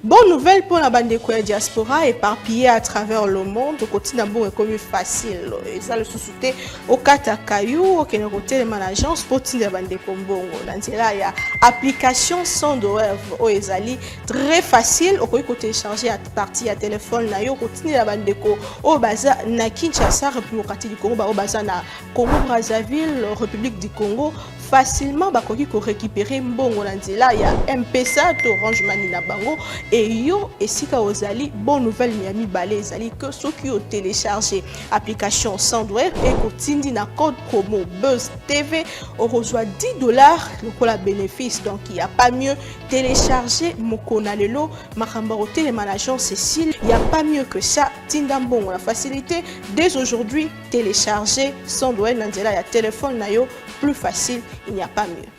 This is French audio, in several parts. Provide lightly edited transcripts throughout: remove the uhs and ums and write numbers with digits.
Bonne nouvelle pour la bande de diaspora éparpillée à travers le monde. Le quotidien est comme facile. Et ça le sous-souté au Katakayou, au Kénéroté, les agence pour la bande de Kombongo. Dans il y a application sans douleur au Ezali très facile. Au côté télécharger à partir à téléphone, na yo quotidien la bande de Ko au Baza na Kinshasa, République du Congo, au Baza na Congo Brazzaville, République du Congo. Facilement bakoki ko récupérer mbongo na nzela ya M-Pesa to Orange Money na bango et yo esika ozali bonne nouvelle Miami Balé ezali que ceux qui ont téléchargé application Sandware et kotindi na code promo Buzz TV on reçoit $10 le la bénéfice donc il y a pas mieux télécharger Mokona Lelo Makamba Hotel et Management Cécile il y a pas mieux que ça tinda mbongo la facilité dès aujourd'hui télécharger Sandware na nzela ya téléphone na yo plus facile, il n'y a pas mieux.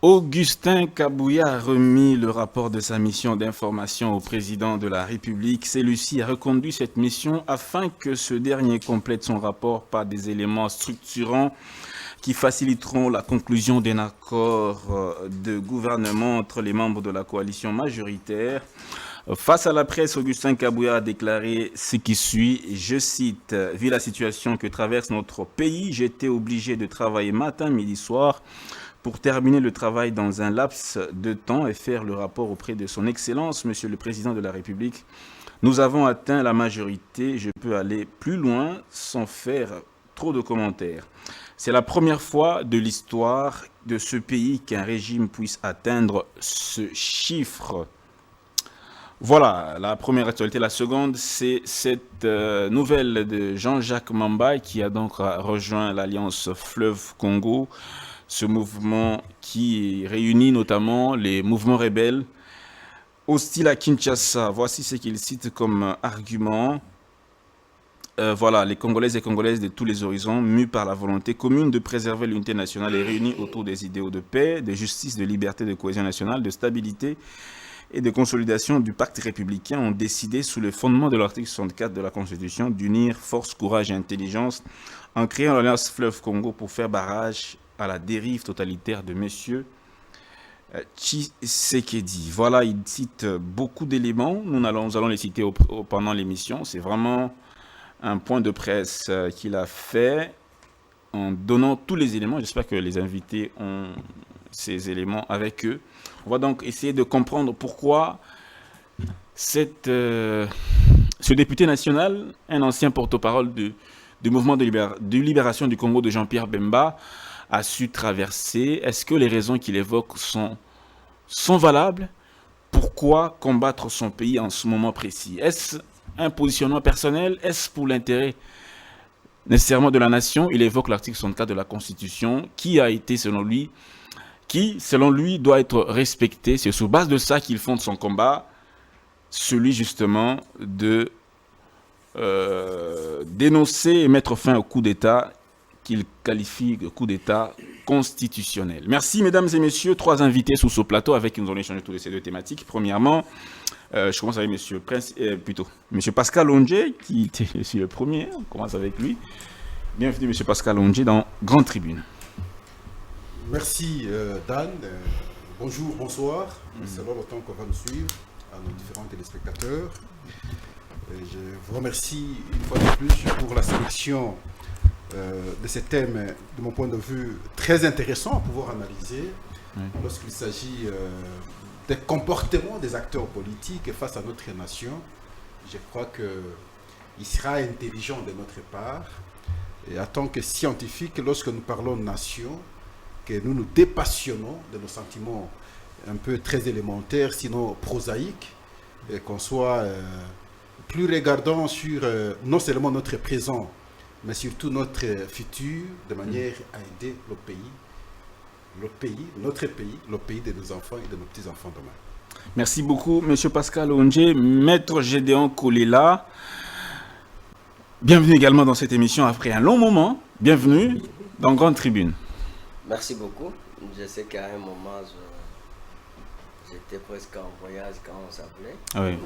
Augustin Kabouya a remis le rapport de sa mission d'information au président de la République. Celui-ci a reconduit cette mission afin que ce dernier complète son rapport par des éléments structurants qui faciliteront la conclusion d'un accord de gouvernement entre les membres de la coalition majoritaire. Face à la presse, Augustin Kabouya a déclaré ce qui suit, je cite, « Vu la situation que traverse notre pays, j'étais obligé de travailler matin, midi, soir pour terminer le travail dans un laps de temps et faire le rapport auprès de son Excellence, Monsieur le Président de la République. Nous avons atteint la majorité, je peux aller plus loin sans faire trop de commentaires. C'est la première fois de l'histoire de ce pays qu'un régime puisse atteindre ce chiffre. » Voilà, la première actualité. La seconde, c'est cette nouvelle de Jean-Jacques Mamba qui a donc rejoint l'Alliance Fleuve Congo. Ce mouvement qui réunit notamment les mouvements rebelles hostiles à Kinshasa. Voici ce qu'il cite comme argument. Voilà, les Congolaises et Congolaises de tous les horizons, mus par la volonté commune de préserver l'unité nationale et réunis autour des idéaux de paix, de justice, de liberté, de cohésion nationale, de stabilité et de consolidation du pacte républicain, ont décidé, sous le fondement de l'article 64 de la Constitution, d'unir force, courage et intelligence en créant l'Alliance Fleuve Congo pour faire barrage à la dérive totalitaire de M. Tshisekedi. Voilà, il cite beaucoup d'éléments. Nous allons les citer pendant l'émission. C'est vraiment un point de presse qu'il a fait en donnant tous les éléments. J'espère que les invités ont ces éléments avec eux. On va donc essayer de comprendre pourquoi ce député national, un ancien porte-parole du mouvement de libération du Congo de Jean-Pierre Bemba, a su traverser. Est-ce que les raisons qu'il évoque sont valables? Pourquoi combattre son pays en ce moment précis? Est-ce un positionnement personnel? Est-ce pour l'intérêt nécessairement de la nation? Il évoque l'article 64 de la Constitution qui a été, selon lui, doit être respecté. C'est sur base de ça qu'il fonde son combat, celui justement de dénoncer et mettre fin au coup d'État qu'il qualifie de coup d'État constitutionnel. Merci mesdames et messieurs, 3 invités sous ce plateau avec qui nous allons échanger tous ces 2 thématiques. Premièrement, je commence avec monsieur Pascal Ongé, qui était ici le premier, on commence avec lui. Bienvenue monsieur Pascal Ongé dans Grande Tribune. Merci Dan, bonjour, bonsoir, selon le temps qu'on va nous suivre, à nos différents téléspectateurs. Je vous remercie une fois de plus pour la sélection de ces thèmes, de mon point de vue, très intéressant à pouvoir analyser lorsqu'il s'agit des comportements des acteurs politiques face à notre nation. Je crois qu'il sera intelligent de notre part, et en tant que scientifique, lorsque nous parlons de nation, que nous nous dépassionnons de nos sentiments un peu très élémentaires, sinon prosaïques, et qu'on soit plus regardant sur non seulement notre présent, mais surtout notre futur, de manière à aider le pays de nos enfants et de nos petits-enfants demain. Merci beaucoup, M. Pascal Ongé. Maître Gédéon Kolela, Bienvenue également dans cette émission après un long moment. Bienvenue dans Grande Tribune. Merci beaucoup. Je sais qu'à un moment, j'étais presque en voyage quand on s'appelait. Oui.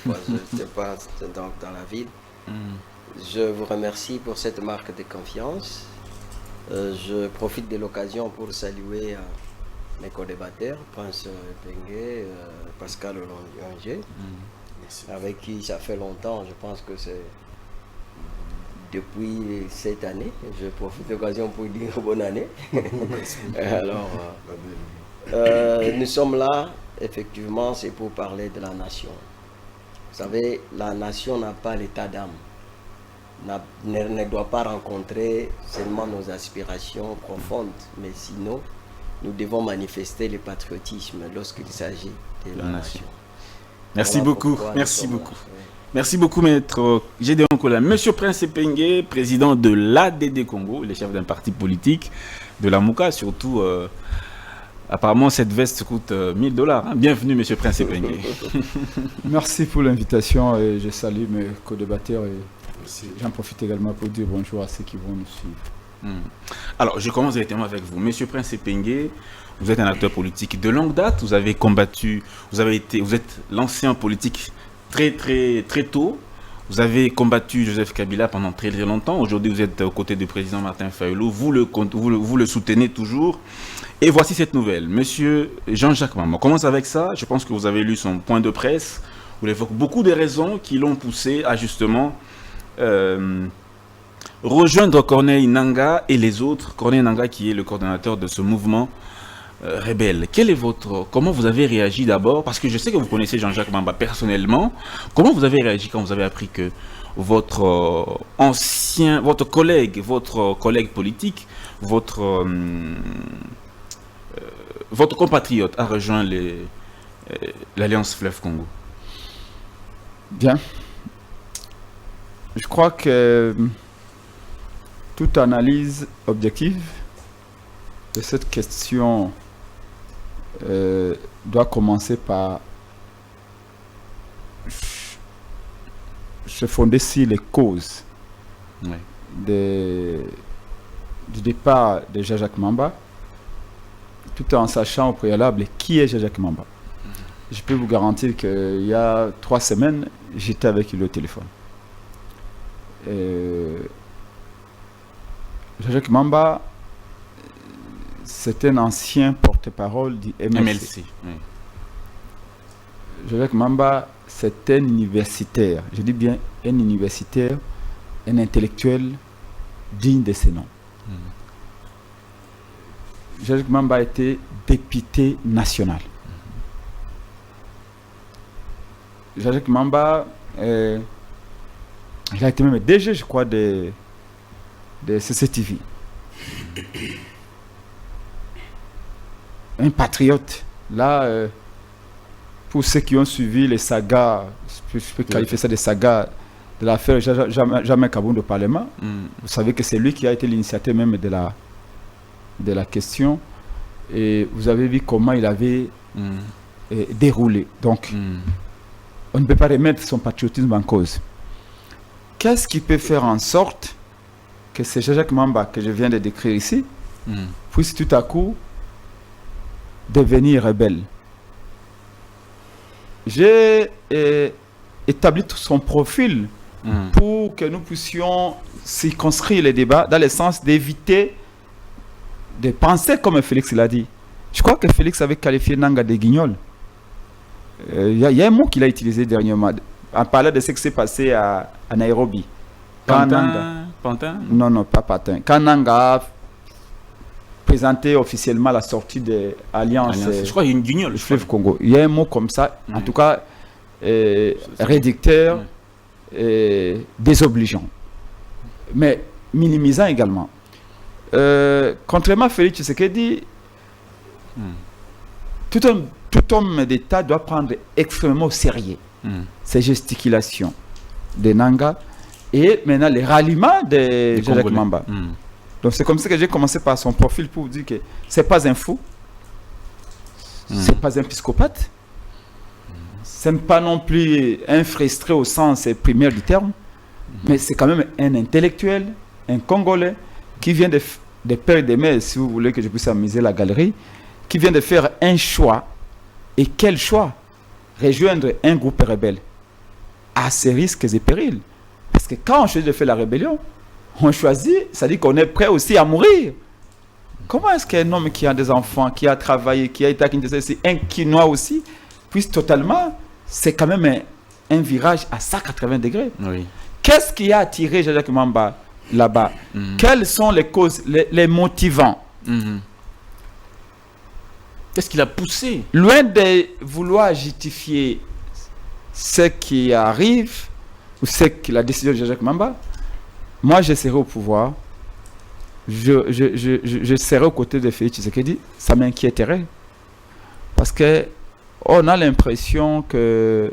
Moi, je n'étais pas dans la ville. Je vous remercie pour cette marque de confiance. Je profite de l'occasion pour saluer mes co-débatteurs, Prince Pengue, Pascal Olongier, avec qui ça fait longtemps, je pense que c'est depuis cette année. Je profite de l'occasion pour dire bonne année. Alors, nous sommes là, effectivement, c'est pour parler de la nation. Vous savez, la nation n'a pas l'état d'âme, ne doit pas rencontrer seulement nos aspirations profondes, mais sinon, nous devons manifester le patriotisme lorsqu'il s'agit de la nation. Merci beaucoup, merci beaucoup. Merci beaucoup, maître Gédéon Kola. Monsieur Prince Pengue, président de l'ADD Congo, le chef d'un parti politique, de la Mouka, surtout. Apparemment, cette veste coûte $1000. Hein. Bienvenue, monsieur Prince Pengue. Merci pour l'invitation. Et je salue mes co-débatteurs. J'en profite également pour dire bonjour à ceux qui vont nous suivre. Alors, je commence directement avec vous. Monsieur Prince Pengue, vous êtes un acteur politique de longue date. Vous avez combattu, vous êtes lancé en politique très tôt. Vous avez combattu Joseph Kabila pendant très longtemps. Aujourd'hui, vous êtes aux côtés du président Martin Fayulu. Vous le soutenez toujours. Et voici cette nouvelle. Monsieur Jean-Jacques Mamba, on commence avec ça. Je pense que vous avez lu son point de presse. Vous évoquez beaucoup de raisons qui l'ont poussé à justement rejoindre Corneille Nangaa et les autres. Corneille Nangaa qui est le coordonnateur de ce mouvement rebelle. Comment vous avez réagi d'abord? Parce que je sais que vous connaissez Jean-Jacques Mamba personnellement. Comment vous avez réagi quand vous avez appris que votre collègue politique, votre compatriote a rejoint l'Alliance Fleuve Congo? Bien. Je crois que toute analyse objective de cette question doit commencer par se fonder sur les causes du départ de Jean-Jacques Mamba, tout en sachant au préalable qui est Jean-Jacques Mamba. Je peux vous garantir qu'il y a 3 semaines, j'étais avec lui au téléphone. Jean-Jacques Mamba, c'est un ancien porte-parole du MLC. Oui. Jean-Jacques Mamba, c'est un universitaire. Je dis bien un universitaire, un intellectuel digne de ce nom. Jean-Jacques Mamba a été député national. Jean-Jacques Mamba, il a été même DG, je crois, de CCTV. Un patriote. Là, pour ceux qui ont suivi les sagas, je peux qualifier ça de sagas de l'affaire Jamais Kabound au Parlement, vous savez que c'est lui qui a été l'initiateur même de la question. Et vous avez vu comment il avait déroulé. Donc, on ne peut pas remettre son patriotisme en cause. Qu'est-ce qui peut faire en sorte que c'est Jean-Jacques Mamba que je viens de décrire ici puisse tout à coup devenir rebelle? J'ai établi tout son profil pour que nous puissions circonscrire les débats dans le sens d'éviter de penser comme Félix l'a dit. Je crois que Félix avait qualifié Nangaa de guignol. Il y a un mot qu'il a utilisé dernièrement en parlant de ce qui s'est passé à Nairobi. Pantin? Non, pas Pantin. Quand Nangaa a présenté officiellement la sortie de l'Alliance, je crois qu'il y a une guignol. Fleuve Congo. Il y a un mot comme ça, en tout cas, réducteur, désobligeant, mais minimisant également. Contrairement à Félix Tshisekedi, tout homme d'État doit prendre extrêmement au sérieux ces gesticulations de Nangaa et maintenant les ralliements de Jean-Jacques Mamba. Donc c'est comme ça que j'ai commencé par son profil pour vous dire que c'est pas un fou, c'est pas un psychopathe, c'est pas non plus un frustré au sens primaire du terme, Mais c'est quand même un intellectuel, un Congolais, qui vient de pères et des mères, si vous voulez que je puisse amuser la galerie, qui vient de faire un choix. Et quel choix? Rejoindre un groupe rebelle à ses risques et périls. Parce que quand on choisit de faire la rébellion, on choisit, ça dit qu'on est prêt aussi à mourir. Comment est-ce qu'un homme qui a des enfants, qui a travaillé, qui a été à Kinshasa, un Quinois aussi, puisse totalement, c'est quand même un virage à 180 degrés. Oui. Qu'est-ce qui a attiré Jean-Jacques Mamba là-bas? Quelles sont les causes, les motivants? Qu'est-ce qu'il a poussé? Loin de vouloir justifier ce qui arrive, ou ce que la décision de Jean-Jacques Mamba, moi je serai au pouvoir, je serai aux côtés de Félix Tshisekedi, ça m'inquiéterait. Parce que on a l'impression que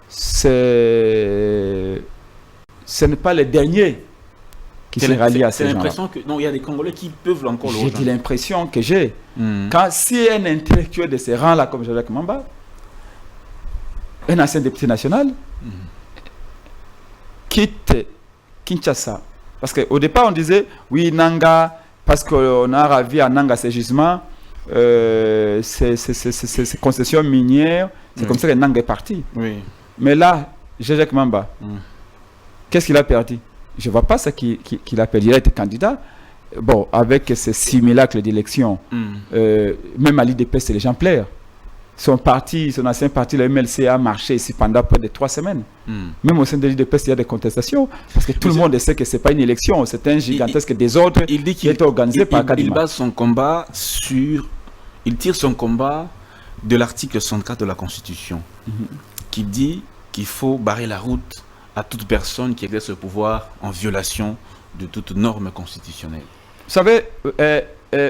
ce n'est pas les derniers qui se rallient à ces gens-là. C'est l'impression que non, il y a des Congolais qui peuvent encore le J'ai dit l'impression que j'ai. Quand si un intellectuel de ces rangs-là, comme Jean-Jacques Mamba, un ancien député national, quitte Kinshasa. Parce qu'au départ, on disait, oui, Nanga, parce qu'on a ravi à Nanga ses gisements, ces concessions minières, c'est comme ça que Nanga est parti. Oui. Mais là, Jean-Jacques Mamba, qu'est-ce qu'il a perdu? Je ne vois pas ce qu'il a perdu. Il a été candidat. Bon, avec ces simulacres d'élection, même à l'IDPS, les gens pleurent. Son ancien parti, le MLC, a marché ici pendant près de 3 semaines. Même au sein de l'IDPS, il y a des contestations. Parce que tout le monde sait que ce n'est pas une élection, c'est un gigantesque désordre qui est organisé par Kadima. Il base son combat sur... Il tire son combat de l'article 64 de la Constitution, qui dit qu'il faut barrer la route à toute personne qui exerce le pouvoir en violation de toute norme constitutionnelle. Vous savez,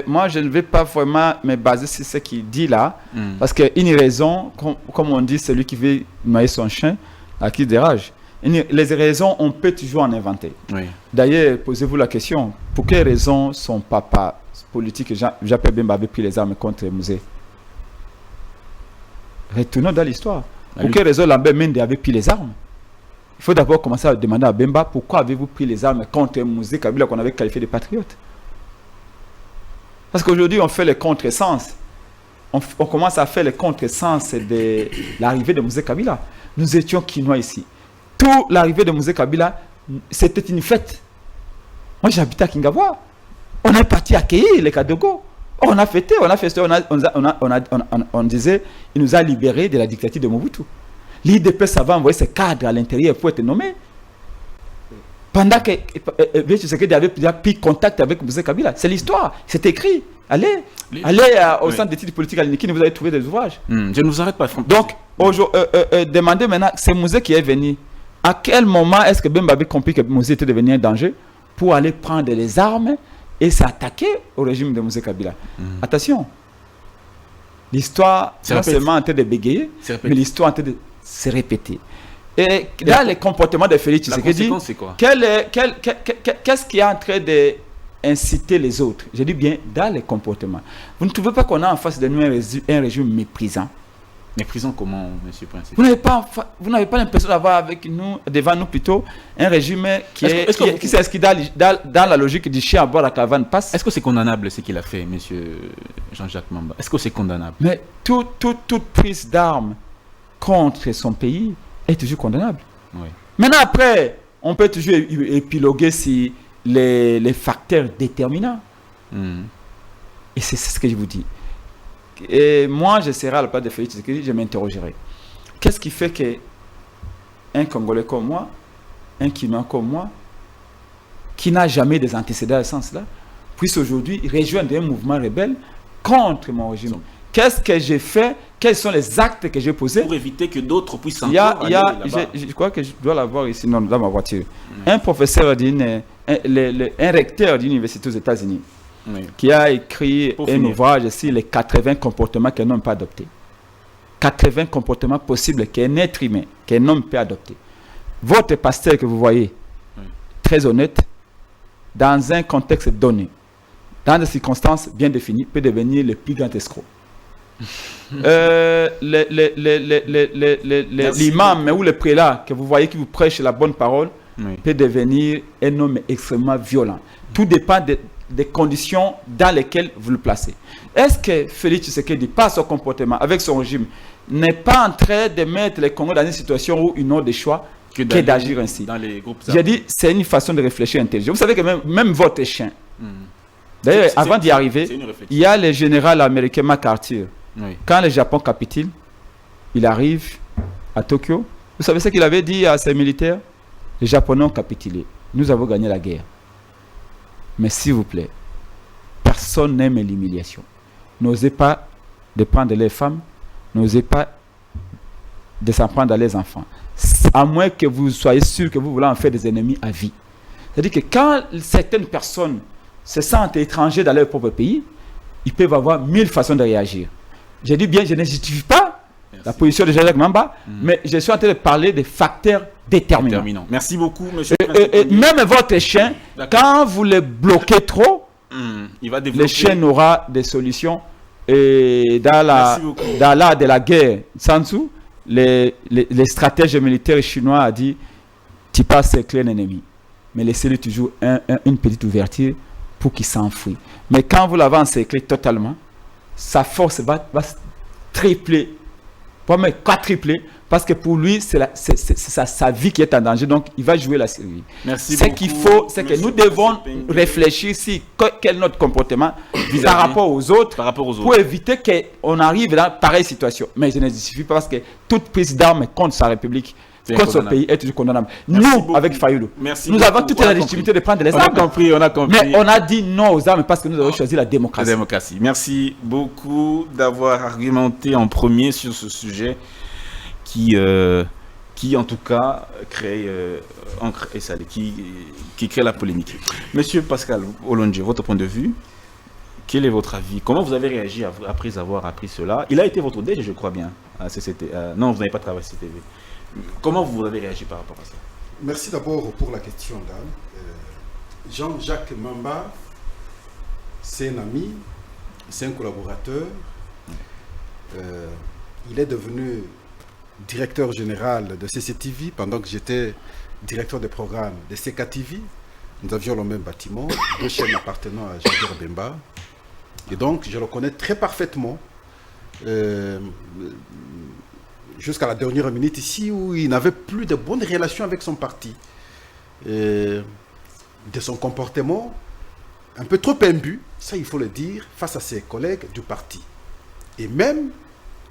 moi je ne vais pas vraiment me baser sur ce qu'il dit là, parce qu'une raison, comme on dit, celui qui veut noyer son chien, à qui dérange. Les raisons, on peut toujours en inventer. Oui. D'ailleurs, posez-vous la question, pour quelle raison son papa politique, Jean-Pierre Bemba, avait pris les armes contre Musée? Retournons dans l'histoire. Pour quelle raison Lambert Mende avait pris les armes? Il faut d'abord commencer à demander à Bemba, pourquoi avez-vous pris les armes contre Musée Kabila qu'on avait qualifié de patriote? Parce qu'aujourd'hui, on fait le contresens. On commence à faire le contresens de l'arrivée de Musée Kabila. Nous étions Quinois ici. Toute l'arrivée de Musée Kabila, c'était une fête. Moi, j'habitais à Kingavois. On est parti accueillir les Kadogo. On a fêté, on disait, il nous a libérés de la dictature de Mobutu. L'IDPS avait envoyé ses cadres à l'intérieur pour être nommés. Pendant que Tshisekedi avait pris contact avec Musée Kabila. C'est l'histoire, c'est écrit. Allez au centre d'études politiques à l'INIKI, vous allez trouver des ouvrages. Je ne vous arrête pas. Donc, demandez maintenant, c'est Musée qui est venu. À quel moment est-ce que Bemba avait compris que Musée était devenu un danger pour aller prendre les armes et s'attaquer au régime de Musée Kabila? Attention, l'histoire non seulement en train de bégayer, mais l'histoire en train de se répéter. Et dans les comportements de Félix Tshisekedi, qu'est-ce qui est en train d'inciter les autres? Je dis bien dans les comportements. Vous ne trouvez pas qu'on a en face de nous un régime méprisant? Méprisant comment, monsieur Prince? Vous n'avez pas l'impression d'avoir avec nous, devant nous plutôt, un régime qui s'inscrit dans la logique du chien à bord de la caravane passe? Est-ce que c'est condamnable ce qu'il a fait, monsieur Jean-Jacques Mamba? Est-ce que c'est condamnable? Mais toute prise d'armes contre son pays est toujours condamnable. Oui. Maintenant, après, on peut toujours épiloguer sur les facteurs déterminants. Et c'est ce que je vous dis. Et moi, je serai à la place de Félix Tshisekedi, je m'interrogerai. Qu'est-ce qui fait qu'un Congolais comme moi, un Quinois comme moi, qui n'a jamais des antécédents à ce sens-là, puisse aujourd'hui rejoindre un mouvement rebelle contre mon régime? Qu'est-ce que j'ai fait? Quels sont les actes que j'ai posés? Pour éviter que d'autres puissent encore aller là-bas. Je crois que je dois l'avoir ici dans ma voiture. Un professeur un recteur d'une université aux États-Unis qui a écrit un ouvrage sur les 80 comportements qu'un homme peut adopter. 80 comportements possibles qu'un être humain, qu'un homme peut adopter. Votre pasteur que vous voyez, très honnête, dans un contexte donné, dans des circonstances bien définies, peut devenir le plus grand escroc. L'imam ou le prélat que vous voyez qui vous prêche la bonne parole peut devenir un homme extrêmement violent. Tout dépend des conditions dans lesquelles vous le placez. Est-ce que Félix Tshisekedi, par son comportement avec son régime, n'est pas en train de mettre les Congolais dans une situation où ils n'ont de choix que d'agir ainsi? J'ai dit, c'est une façon de réfléchir intelligente. Vous savez que même votre chien, d'ailleurs, avant d'y arriver, il y a le général américain MacArthur. Oui. Quand le Japon capitule, il arrive à Tokyo. Vous savez ce qu'il avait dit à ses militaires? Les Japonais ont capitulé. Nous avons gagné la guerre. Mais s'il vous plaît, personne n'aime l'humiliation. N'osez pas de prendre les femmes, n'osez pas de s'en prendre à les enfants. À moins que vous soyez sûr que vous voulez en faire des ennemis à vie. C'est-à-dire que quand certaines personnes se sentent étrangers dans leur propre pays, ils peuvent avoir 1000 façons de réagir. Je dis bien, je ne justifie pas la position de Jean-Jacques Mamba, mais je suis en train de parler des facteurs déterminants. Merci beaucoup, monsieur. Et même votre chien, quand vous le bloquez trop, il va développer. Le chien aura des solutions. Et dans l'art de la guerre, Sun Tzu, les stratèges militaires chinois ont dit, tu passes cercler l'ennemi, mais laissez-lui toujours une petite ouverture pour qu'il s'enfuit. Mais quand vous l'avez encerclé totalement, sa force va tripler, pas même quadrupler, parce que pour lui, c'est sa vie qui est en danger, donc il va jouer la survie. Ce qu'il faut, c'est que nous devons réfléchir si quel est notre comportement par rapport aux autres, pour éviter qu'on arrive dans pareille situation. Mais je ne suffit pas parce que toute prise d'armes contre sa République, contre son pays est toujours condamnable. Nous, avec Fayulu, nous avons toute la légitimité de prendre les armes. On a compris. Mais on a dit non aux armes parce que nous avons choisi la démocratie. La démocratie. Merci beaucoup d'avoir argumenté en premier sur ce sujet qui en tout cas crée la polémique. Monsieur Pascal Olonje, votre point de vue, quel est votre avis? Comment vous avez réagi après avoir appris cela? Il a été votre DG, je crois bien, à CCT. Non, vous n'avez pas travaillé à CCTV. Comment vous avez réagi par rapport à ça? Merci d'abord pour la question, Dan. Jean-Jacques Mamba, c'est un ami, c'est un collaborateur. Il est devenu directeur général de CCTV pendant que j'étais directeur des programmes de CKTV. Nous avions le même bâtiment, 2 chaînes appartenant à Jean-Pierre Bemba. Et donc, je le connais très parfaitement. Jusqu'à la dernière minute ici, où il n'avait plus de bonnes relations avec son parti. De son comportement un peu trop imbu, ça il faut le dire, face à ses collègues du parti. Et même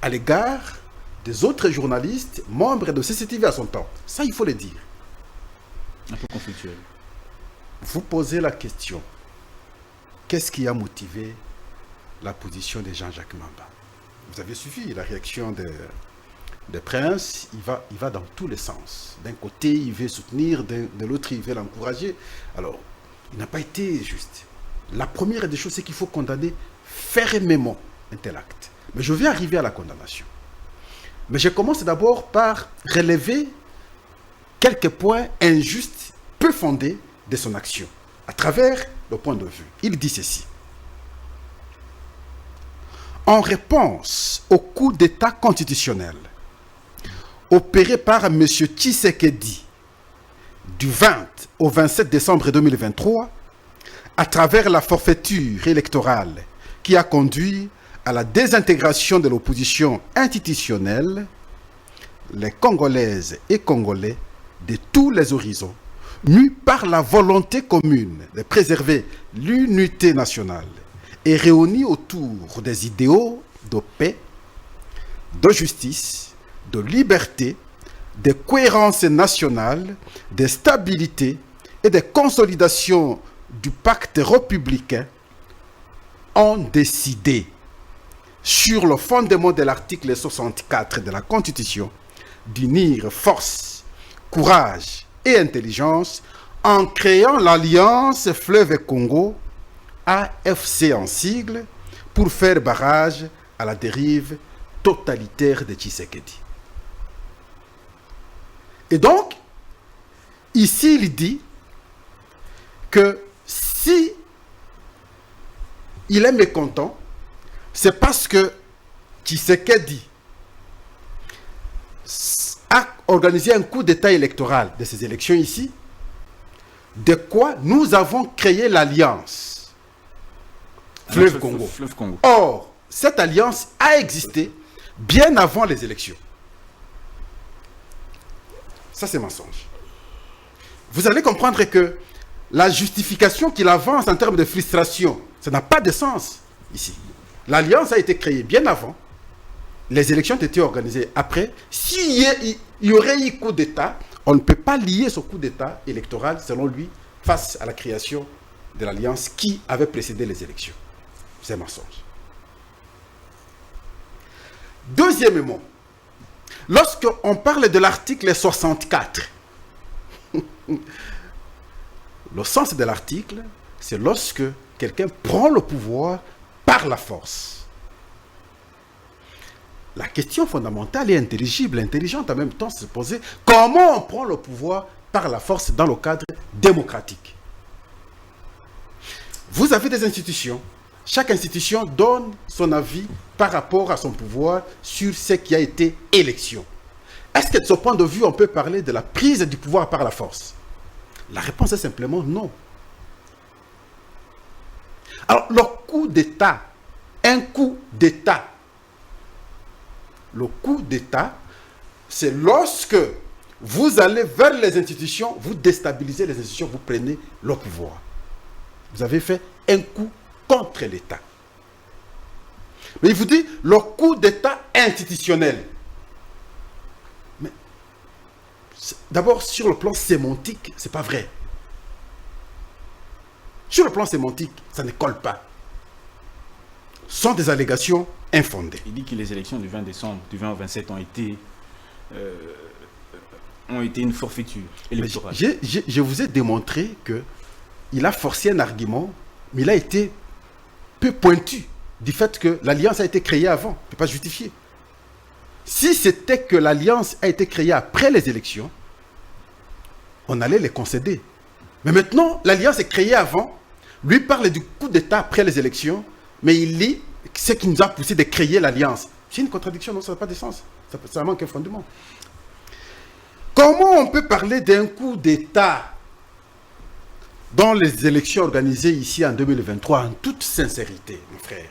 à l'égard des autres journalistes, membres de CCTV à son temps. Ça il faut le dire. Un peu conflictuel. Vous posez la question, qu'est-ce qui a motivé la position de Jean-Jacques Mamba? Vous avez suivi la réaction de Prince, il va dans tous les sens. D'un côté, il veut soutenir, de l'autre, il veut l'encourager. Alors, il n'a pas été juste. La première des choses, c'est qu'il faut condamner fermement un tel acte. Mais je vais arriver à la condamnation. Mais je commence d'abord par relever quelques points injustes, peu fondés de son action, à travers le point de vue. Il dit ceci. En réponse au coup d'État constitutionnel opéré par M. Tshisekedi du 20 au 27 décembre 2023, à travers la forfaiture électorale qui a conduit à la désintégration de l'opposition institutionnelle, les Congolaises et Congolais de tous les horizons, mus par la volonté commune de préserver l'unité nationale et réunis autour des idéaux de paix, de justice, de liberté, de cohérence nationale, de stabilité et de consolidation du pacte républicain, ont décidé, sur le fondement de l'article 64 de la Constitution, d'unir force, courage et intelligence en créant l'Alliance Fleuve Congo, AFC en sigle, pour faire barrage à la dérive totalitaire de Tshisekedi. Et donc, ici il dit que si il est mécontent, c'est parce que Tshisekedi a organisé un coup d'État électoral de ces élections ici, de quoi nous avons créé l'alliance Fleuve Congo. Fleuve Congo. Or, cette alliance a existé bien avant les élections. Ça, c'est mensonge. Vous allez comprendre que la justification qu'il avance en termes de frustration, ça n'a pas de sens ici. L'alliance a été créée bien avant. Les élections ont été organisées après. S'il y aurait eu coup d'État, on ne peut pas lier ce coup d'État électoral, selon lui, face à la création de l'alliance qui avait précédé les élections. C'est un mensonge. Deuxièmement, lorsqu'on parle de l'article 64, le sens de l'article, c'est lorsque quelqu'un prend le pouvoir par la force. La question fondamentale et intelligente en même temps, se poser comment on prend le pouvoir par la force dans le cadre démocratique. Vous avez des institutions. Chaque institution donne son avis par rapport à son pouvoir sur ce qui a été élection. Est-ce que de ce point de vue, on peut parler de la prise du pouvoir par la force? La réponse est simplement non. Alors, le coup d'État, un coup d'État, le coup d'État, c'est lorsque vous allez vers les institutions, vous déstabilisez les institutions, vous prenez le pouvoir. Vous avez fait un coup contre l'État. Mais il vous dit le coup d'État institutionnel. Mais d'abord, sur le plan sémantique, ce n'est pas vrai. Sur le plan sémantique, ça ne colle pas. Ce sont des allégations infondées. Il dit que les élections du 20 décembre, du 20 au 27 ont été une forfaiture électorale. Je vous ai démontré qu'il a forcé un argument, mais il a été peu pointu du fait que l'alliance a été créée avant. On ne peut pas justifier. Si c'était que l'alliance a été créée après les élections, on allait les concéder. Mais maintenant, l'alliance est créée avant. Lui parle du coup d'État après les élections, mais il lit ce qui nous a poussé de créer l'alliance. C'est une contradiction, non, ça n'a pas de sens. Ça manque un fondement. Comment on peut parler d'un coup d'État dans les élections organisées ici en 2023 en toute sincérité, mon frère?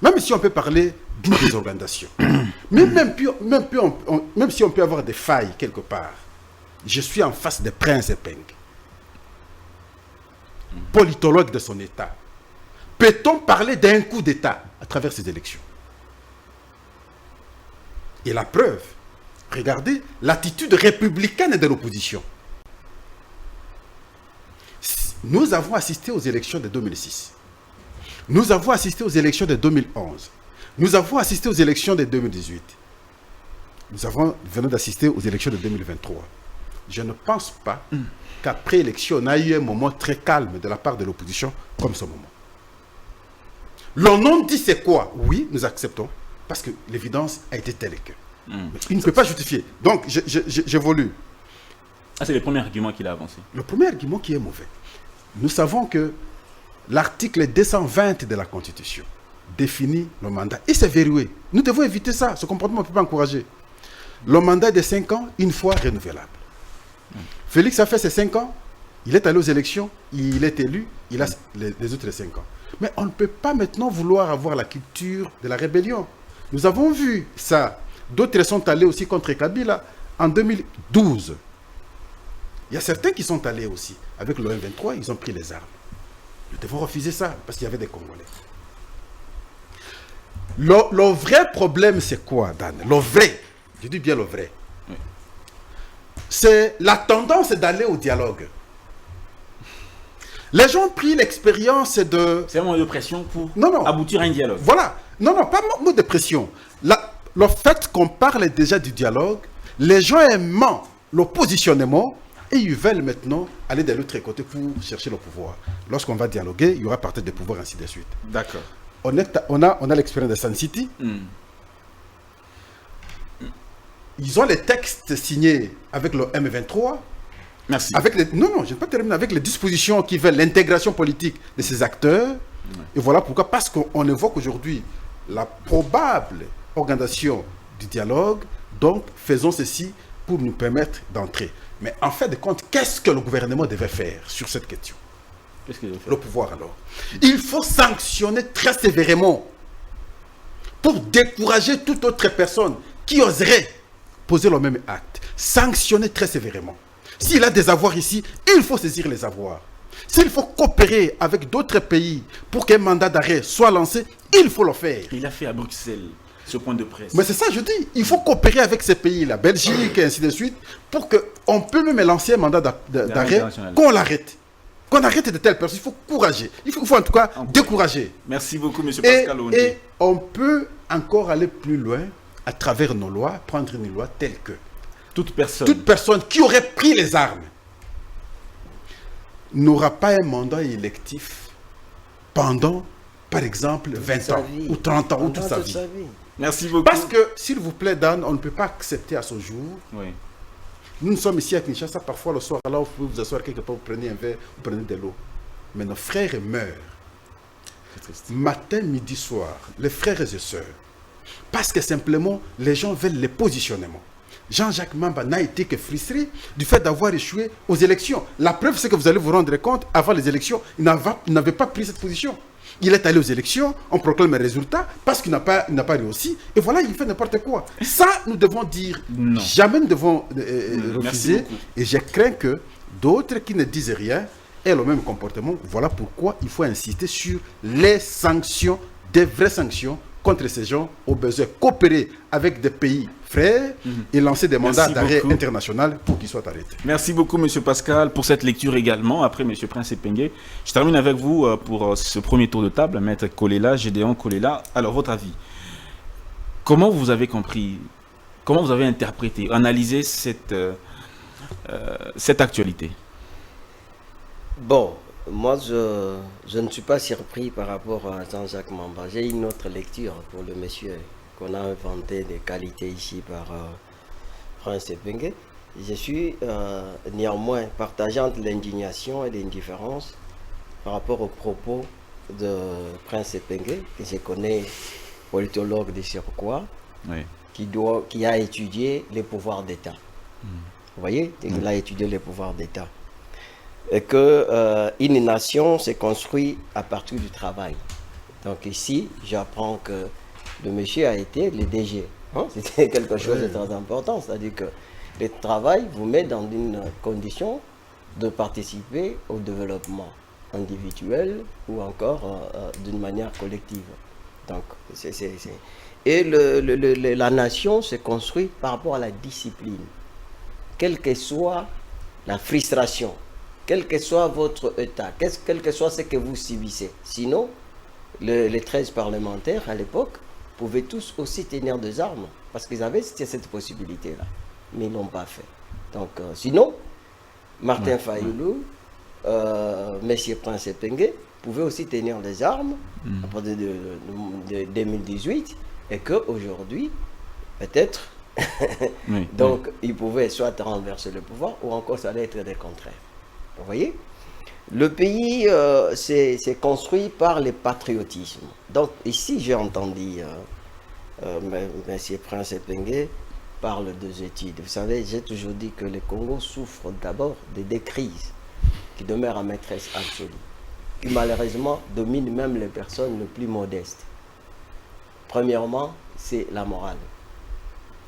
Même si on peut parler d'une désorganisation, même si on peut avoir des failles quelque part, je suis en face de Prince Peng, politologue de son État. Peut-on parler d'un coup d'État à travers ces élections? Et la preuve, regardez l'attitude républicaine de l'opposition. Nous avons assisté aux élections de 2006. Nous avons assisté aux élections de 2011. Nous avons assisté aux élections de 2018. Nous venons d'assister aux élections de 2023. Je ne pense pas qu'après élection, on a eu un moment très calme de la part de l'opposition comme ce moment. Le non-dit, c'est quoi? Oui, nous acceptons, parce que l'évidence a été telle que. Il ne peut pas justifier. Donc, j'évolue. Ah, c'est le premier argument qu'il a avancé. Le premier argument qui est mauvais. Nous savons que l'article 220 de la Constitution définit le mandat. Et c'est verrouillé. Nous devons éviter ça. Ce comportement ne peut pas encourager. Le mandat est de 5 ans, une fois renouvelable. Félix a fait ses 5 ans. Il est allé aux élections. Il est élu. Il a les autres 5 ans. Mais on ne peut pas maintenant vouloir avoir la culture de la rébellion. Nous avons vu ça. D'autres sont allés aussi contre Kabila en 2012. Il y a certains qui sont allés aussi. Avec le M23, ils ont pris les armes. Nous devons refuser ça parce qu'il y avait des Congolais. Le vrai problème, c'est quoi, Dan? Le vrai, je dis bien le vrai. Oui. C'est la tendance d'aller au dialogue. Les gens ont pris l'expérience de... C'est un mot de pression pour non. aboutir à un dialogue. Voilà. Non, pas mot de pression. Le fait qu'on parle déjà du dialogue, les gens aiment le positionnement et ils veulent maintenant aller de l'autre côté pour chercher le pouvoir. Lorsqu'on va dialoguer, il y aura partage de pouvoir, ainsi de suite. D'accord. On a l'expérience de Sun City. Ils ont les textes signés avec le M23. Merci. Non, je ne vais pas terminer avec les dispositions qui veulent l'intégration politique de ces acteurs. Et voilà pourquoi, parce qu'on évoque aujourd'hui la probable organisation du dialogue, donc faisons ceci pour nous permettre d'entrer. Mais en fait de compte, qu'est-ce que le gouvernement devait faire sur cette question? Qu'est-ce qu'il devait faire? Le pouvoir alors. Il faut sanctionner très sévèrement pour décourager toute autre personne qui oserait poser le même acte. Sanctionner très sévèrement. S'il a des avoirs ici, il faut saisir les avoirs. S'il faut coopérer avec d'autres pays pour qu'un mandat d'arrêt soit lancé, il faut le faire. Il a fait à Bruxelles ce point de presse. Mais c'est ça, je dis. Il faut coopérer avec ces pays, la Belgique et ainsi de suite, pour qu'on peut même lancer un mandat d'arrêt, qu'on l'arrête. Qu'on arrête de telles personnes. Il faut encourager. Il faut en tout cas décourager. Merci beaucoup, M. Pascal Ondé. Et on peut encore aller plus loin à travers nos lois, prendre une loi telle que toute personne qui aurait pris les armes n'aura pas un mandat électif pendant, par exemple, 20 ans ou 30 ans ou toute sa vie. Merci beaucoup. Parce que, s'il vous plaît, Dan, on ne peut pas accepter à ce jour. Oui. Nous sommes ici à Kinshasa, parfois le soir, là, vous pouvez vous asseoir quelque part, vous prenez un verre, vous prenez de l'eau. Mais nos frères meurent. Matin, midi, soir, les frères et sœurs. Parce que simplement, les gens veulent les positionnements. Jean-Jacques Mamba n'a été que frustré du fait d'avoir échoué aux élections. La preuve, c'est que vous allez vous rendre compte, avant les élections, il n'avait pas pris cette position. Il est allé aux élections, on proclame un résultat parce qu'il n'a pas réussi. Et voilà, il fait n'importe quoi. Ça, nous devons dire, non. Jamais nous devons refuser. Et je crains que d'autres qui ne disent rien aient le même comportement. Voilà pourquoi il faut insister sur les sanctions, des vraies sanctions contre ces gens, au besoin coopérer avec des pays frères et lancer des mandats d'arrêt international pour qu'ils soient arrêtés. Merci beaucoup, M. Pascal, pour cette lecture également. Après, M. Prince Epenge, je termine avec vous pour ce premier tour de table, Maître Kolela, Gédéon Kolela. Alors, votre avis, comment vous avez compris, comment vous avez interprété, analysé cette actualité? Bon, moi, je ne suis pas surpris par rapport à Jean-Jacques Mamba. J'ai une autre lecture pour le monsieur qu'on a inventé des qualités ici par Prince Epenge. Je suis néanmoins partageant l'indignation et l'indifférence par rapport aux propos de Prince Epenge, que je connais, politologue de surcroît, oui, qui a étudié les pouvoirs d'État. Vous voyez, il a étudié les pouvoirs d'État. Et qu'une nation se construit à partir du travail. Donc ici, j'apprends que le monsieur a été le DG. Hein? C'était quelque chose de très important. C'est-à-dire que le travail vous met dans une condition de participer au développement individuel ou encore d'une manière collective. Donc, Et la nation se construit par rapport à la discipline. Quelle que soit la frustration, quel que soit votre état, quel que soit ce que vous subissez. Sinon, les 13 parlementaires à l'époque pouvaient tous aussi tenir des armes, parce qu'ils avaient cette possibilité-là. Mais ils ne l'ont pas fait. Donc, sinon, Martin Fayoulou, M. Prince Epenge pouvaient aussi tenir des armes à partir de 2018, et qu'aujourd'hui, peut-être, donc, ils pouvaient soit renverser le pouvoir, ou encore ça allait être le contraire. Vous voyez, le pays s'est construit par le patriotisme. Donc ici, j'ai entendu M. Prince Epenge parle des études. Vous savez, j'ai toujours dit que le Congo souffre d'abord de deux crises qui demeurent en maîtresse absolue, qui malheureusement dominent même les personnes les plus modestes. Premièrement, c'est la morale.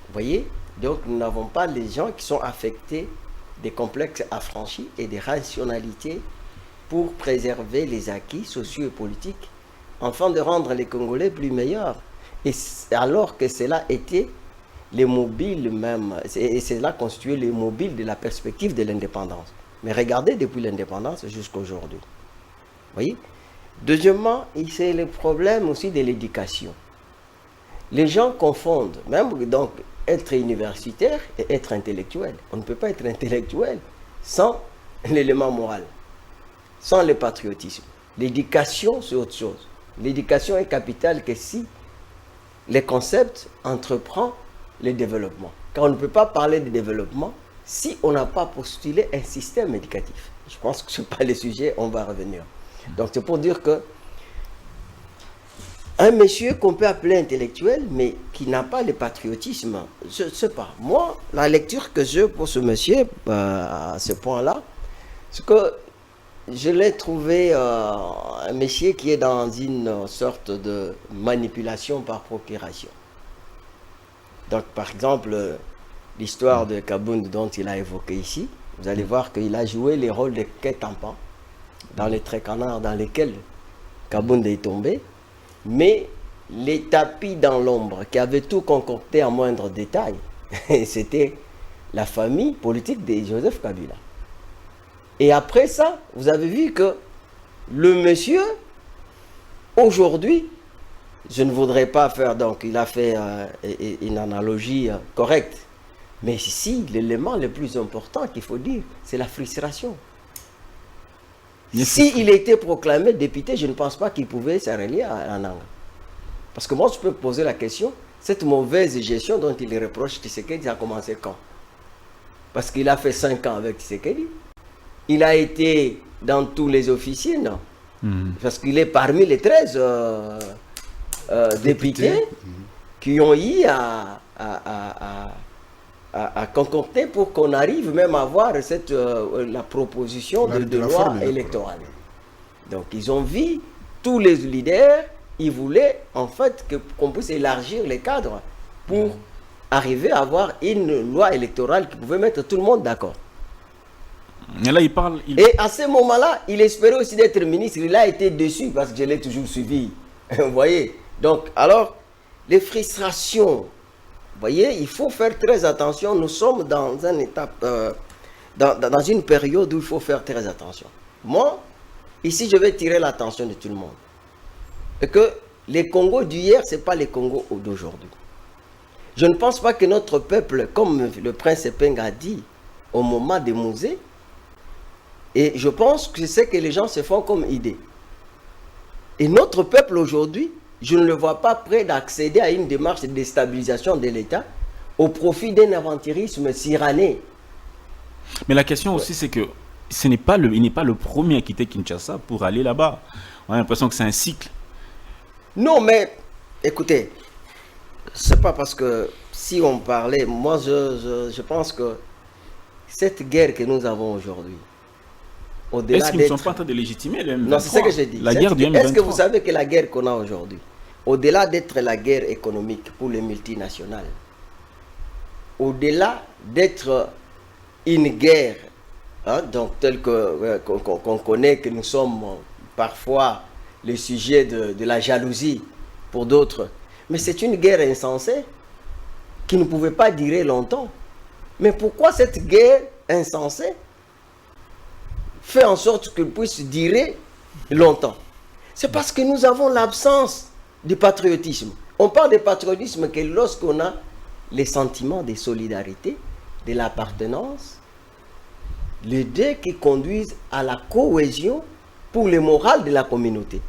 Vous voyez, donc nous n'avons pas les gens qui sont affectés des complexes affranchis et des rationalités pour préserver les acquis sociaux et politiques, afin de rendre les Congolais plus meilleurs. Et alors que cela était les mobiles même, et cela constituait les mobiles de la perspective de l'indépendance. Mais regardez depuis l'indépendance jusqu'à aujourd'hui. Vous voyez? Deuxièmement, c'est le problème aussi de l'éducation. Les gens confondent, même donc, être universitaire et être intellectuel. On ne peut pas être intellectuel sans l'élément moral, sans le patriotisme. L'éducation, c'est autre chose. L'éducation est capitale que si le concept entreprend le développement. Car on ne peut pas parler de développement si on n'a pas postulé un système éducatif. Je pense que ce n'est pas le sujet, on va revenir. Donc c'est pour dire que un monsieur qu'on peut appeler intellectuel, mais qui n'a pas le patriotisme. Je ne sais pas. Moi, la lecture que j'ai pour ce monsieur, à ce point-là, c'est que je l'ai trouvé un monsieur qui est dans une sorte de manipulation par procuration. Donc, par exemple, l'histoire de Kabound dont il a évoqué ici, vous allez voir qu'il a joué les rôles de Ketampan dans les traits-canards dans lesquels Kabound est tombé, mais les tapis dans l'ombre qui avaient tout concocté en moindre détail, c'était la famille politique de Joseph Kabila. Et après ça, vous avez vu que le monsieur, aujourd'hui, je ne voudrais pas faire, donc il a fait une analogie correcte, mais ici, l'élément le plus important qu'il faut dire, c'est la frustration. S'il était proclamé député, je ne pense pas qu'il pouvait se relier à Nanga. Parce que moi, je peux poser la question, cette mauvaise gestion dont il reproche Tshisekedi a commencé quand? Parce qu'il a fait 5 ans avec Tshisekedi. Il a été dans tous les officiers, non? Parce qu'il est parmi les 13 députés qui ont eu à concocter pour qu'on arrive même à voir la proposition de loi électorale. Donc ils ont vu tous les leaders, ils voulaient en fait qu'on puisse élargir les cadres pour arriver à avoir une loi électorale qui pouvait mettre tout le monde d'accord. Et là, il parle. Et à ce moment-là, il espérait aussi d'être ministre. Il a été déçu parce que je l'ai toujours suivi. Vous voyez? Donc, alors, les frustrations, vous voyez, il faut faire très attention. Nous sommes dans une étape, dans une période où il faut faire très attention. Moi, ici, je vais tirer l'attention de tout le monde. Et que les Congos d'hier, ce n'est pas les Congos d'aujourd'hui. Je ne pense pas que notre peuple, comme le prince Epeng a dit au moment des musées, et je pense que c'est ce que les gens se font comme idée. Et notre peuple aujourd'hui, je ne le vois pas prêt d'accéder à une démarche de déstabilisation de l'État au profit d'un aventurisme tyranné. Mais la question aussi, c'est que il n'est pas le premier à quitter Kinshasa pour aller là-bas. On a l'impression que c'est un cycle. Non, mais écoutez, c'est pas parce que si on parlait, moi je pense que cette guerre que nous avons aujourd'hui, est-ce qu'ils ne sont pas en train de légitimer le M23? Non, c'est ce que j'ai dit. La guerre du M23. Est-ce que vous savez que la guerre qu'on a aujourd'hui, au-delà d'être la guerre économique pour les multinationales, au-delà d'être une guerre, donc telle qu'on connaît, que nous sommes parfois le sujet de la jalousie pour d'autres, mais c'est une guerre insensée qui ne pouvait pas durer longtemps. Mais pourquoi cette guerre insensée fait en sorte qu'elle puisse durer longtemps? C'est parce que nous avons l'absence du patriotisme. On parle de patriotisme que lorsqu'on a les sentiments de solidarité, de l'appartenance, les deux qui conduisent à la cohésion pour le moral de la communauté.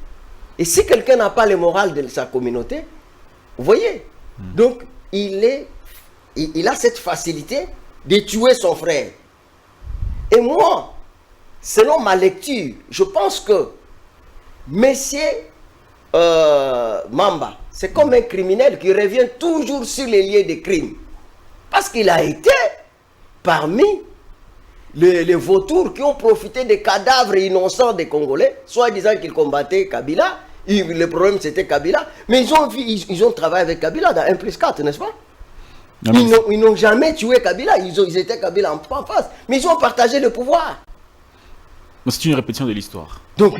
Et si quelqu'un n'a pas le moral de sa communauté, vous voyez, donc il a cette facilité de tuer son frère. Et moi, selon ma lecture, je pense que Monsieur Mamba, c'est comme un criminel qui revient toujours sur les lieux de crime. Parce qu'il a été parmi les vautours qui ont profité des cadavres innocents des Congolais, soit disant qu'ils combattaient Kabila, le problème c'était Kabila, mais ils ont travaillé avec Kabila dans 1+4, n'est-ce pas? Ils n'ont jamais tué Kabila, ils étaient Kabila en face, mais ils ont partagé le pouvoir. C'est une répétition de l'histoire. Donc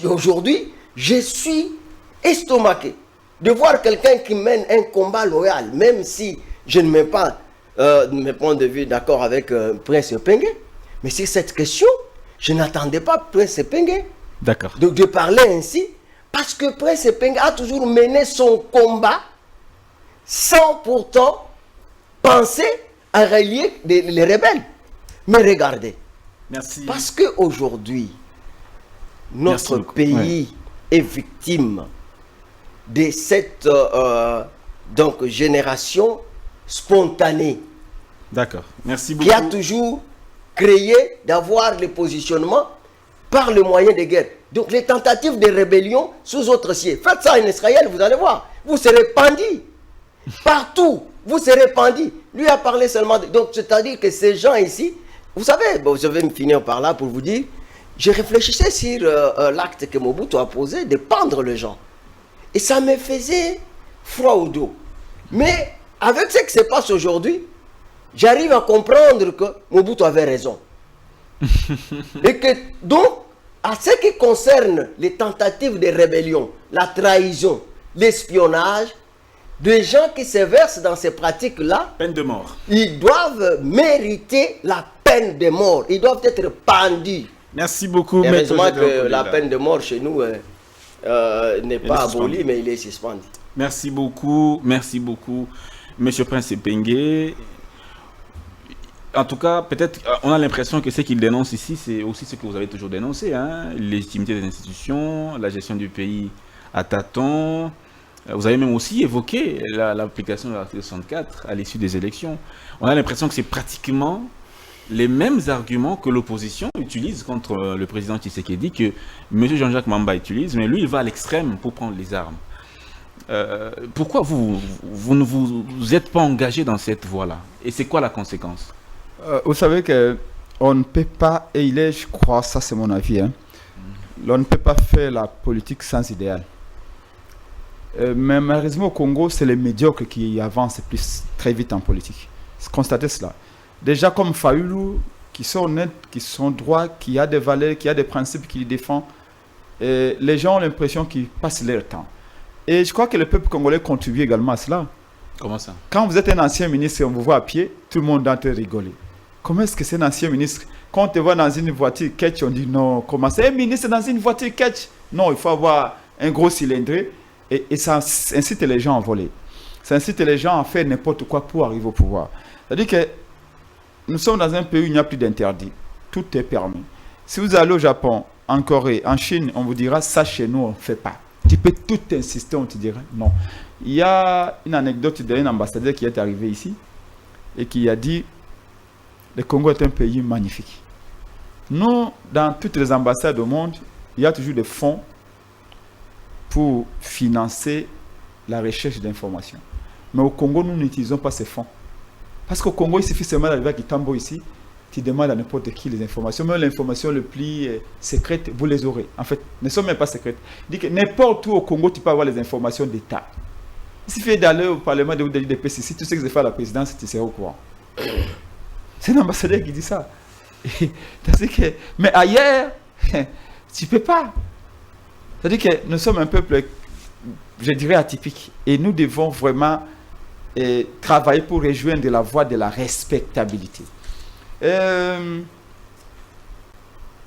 aujourd'hui, je suis estomaqué de voir quelqu'un qui mène un combat loyal, même si je ne mets pas mes points de vue d'accord avec Prince Epeng. Mais sur cette question, je n'attendais pas Prince Epeng de parler ainsi, parce que Prince Epeng a toujours mené son combat sans pourtant penser à rallier les rebelles. Mais regardez, merci. Parce qu'aujourd'hui, notre pays est victime de cette génération spontanée. D'accord, merci beaucoup. Qui a toujours créé d'avoir le positionnement par le moyen de guerre. Donc les tentatives de rébellion sous autre ciel. Faites ça en Israël, vous allez voir. Vous serez pendus. Partout, vous serez pendus. Lui a parlé seulement de... Donc c'est-à-dire que ces gens ici, vous savez, bon, je vais me finir par là pour vous dire, je réfléchissais sur l'acte que Mobutu a posé de pendre les gens. Et ça me faisait froid au dos. Mais avec ce qui se passe aujourd'hui, j'arrive à comprendre que Mobutu avait raison. Et que donc, à ce qui concerne les tentatives de rébellion, la trahison, l'espionnage, des gens qui se versent dans ces pratiques-là, peine de mort. Ils doivent mériter la peine de mort. Ils doivent être pendus. Merci beaucoup. Heureusement que la peine de mort chez nous n'est pas abolie, mais il est suspendu. Merci beaucoup, Monsieur Prince Epengue. En tout cas, peut-être, on a l'impression que ce qu'il dénonce ici, c'est aussi ce que vous avez toujours dénoncé, hein, légitimité des institutions, la gestion du pays à tâtons. Vous avez même aussi évoqué l'application de l'article 64 à l'issue des élections. On a l'impression que c'est pratiquement les mêmes arguments que l'opposition utilise contre le président Tshisekedi, que M. Jean-Jacques Mamba utilise, mais lui, il va à l'extrême pour prendre les armes. Pourquoi vous ne vous êtes pas engagé dans cette voie-là? Et c'est quoi la conséquence? Vous savez qu'on ne peut pas, et il est, je crois, ça c'est mon avis, hein, on ne peut pas faire la politique sans idéal. Mais malheureusement au Congo, c'est les médiocres qui avancent plus très vite en politique. Constatez cela. Déjà comme Fayoulou, qui sont honnêtes, qui sont droits, qui a des valeurs, qui a des principes qu'il défend, les gens ont l'impression qu'ils passent leur temps. Et je crois que le peuple congolais contribue également à cela. Comment ça? Quand vous êtes un ancien ministre et on vous voit à pied, tout le monde doit rigoler. Comment est-ce que c'est un ancien ministre? Quand on te voit dans une voiture catch, on dit non, comment c'est un ministre dans une voiture catch? Non, il faut avoir un gros cylindré. Et ça incite les gens à voler. Ça incite les gens à faire n'importe quoi pour arriver au pouvoir. C'est-à-dire que nous sommes dans un pays où il n'y a plus d'interdit. Tout est permis. Si vous allez au Japon, en Corée, en Chine, on vous dira ça chez nous, on ne fait pas. Tu peux tout insister, on te dira non. Il y a une anecdote d'un ambassadeur qui est arrivé ici et qui a dit le Congo est un pays magnifique. Nous, dans toutes les ambassades au monde, il y a toujours des fonds pour financer la recherche d'informations. Mais au Congo, nous n'utilisons pas ces fonds. Parce qu'au Congo, il suffit seulement d'arriver à Kitambo ici, tu demandes à n'importe qui les informations. Même l'information le plus secrète, vous les aurez. En fait, ne sont même pas secrètes. Il dit que n'importe où au Congo, tu peux avoir les informations d'État. Il suffit d'aller au Parlement de l'UDPC. Si tu sais que c'est fait à la présidence, tu seras au courant. C'est un ambassadeur qui dit ça. Mais ailleurs, tu ne peux pas. C'est-à-dire que nous sommes un peuple, je dirais, atypique. Et nous devons vraiment travailler pour rejoindre la voie de la respectabilité.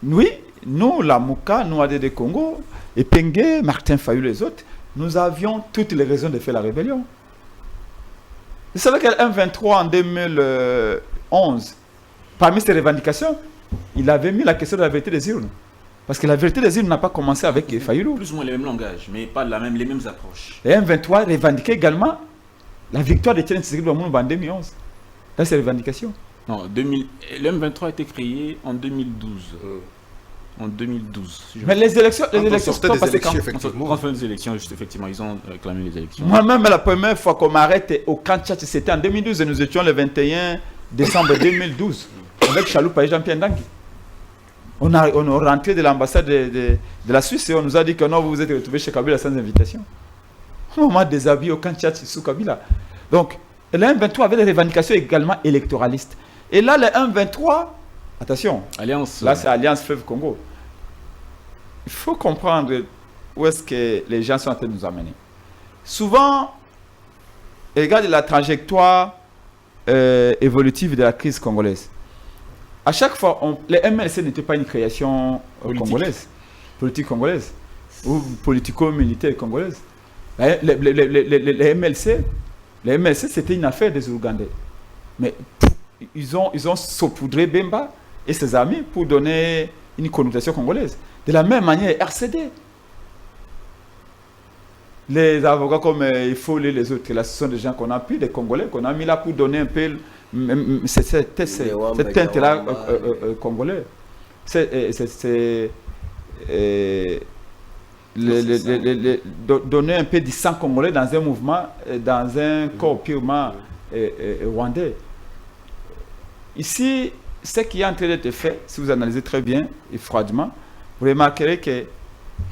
Oui, nous, la Mouka, nous, ADD Congo, Epengue, Martin Fayoulou, les autres, nous avions toutes les raisons de faire la rébellion. Vous savez qu'à M23 en 2011, parmi ces revendications, il avait mis la question de la vérité des urnes. Parce que la vérité des urnes n'a pas commencé avec Fayoulou. Plus ou moins les mêmes langages, mais pas les mêmes approches. Et M23 revendiquait également la victoire de Tiens Tshisekedi Lumumba en 2011. Là, c'est revendication. Non, le M23 a été créé en 2012. En 2012. Mais les élections sont passées quand? Quand on fait des élections, juste, effectivement, ils ont réclamé les élections. Moi-même, la première fois qu'on m'arrête au camp Tchatch, c'était en 2012 et nous étions le 21 décembre 2012 avec Chaloupa et Jean-Pierre Ndangui. On est rentré de l'ambassade de la Suisse et on nous a dit que non, vous vous êtes retrouvés chez Kabila sans invitation. On m'a déshabillé au camp Tchatch sous Kabila. Donc, le M23 avait des revendications également électoralistes. Et là, le M23, attention, Alliance, là c'est Alliance Fleuve Congo. Il faut comprendre où est-ce que les gens sont en train de nous amener. Souvent, regarde la trajectoire évolutive de la crise congolaise. À chaque fois, les MLC n'était pas une création congolaise, politique congolaise, ou politico-militaire congolaise. Les MLC, c'était une affaire des Ougandais. Mais ils ont saupoudré Bemba et ses amis pour donner une connotation congolaise. De la même manière, RCD. Les avocats comme il faut les autres, là, ce sont des gens qu'on a pris, des Congolais qu'on a mis là pour donner un peu cette teinte-là congolais. donner un peu du sang congolais dans un mouvement, dans un corps purement rwandais. Ici, ce qui est en train d'être fait, si vous analysez très bien et froidement, vous remarquerez que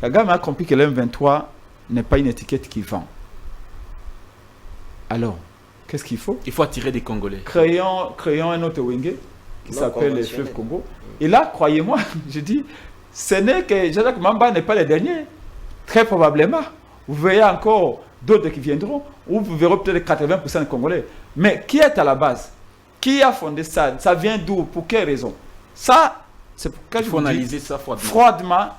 Kagame a compris que l'M23 n'est pas une étiquette qui vend. Alors, qu'est-ce qu'il faut? Il faut attirer des Congolais. Créons un autre Wenge qui s'appelle le fleuve Congo. Et là, croyez-moi, je dis, ce n'est que Jacques Mamba n'est pas le dernier. Très probablement, vous verrez encore d'autres qui viendront, ou vous verrez peut-être 80% de Congolais. Mais qui est à la base? Qui a fondé ça? Ça vient d'où? Pour quelle raison? Ça, c'est pourquoi il faut analyser ça froidement. Froidement,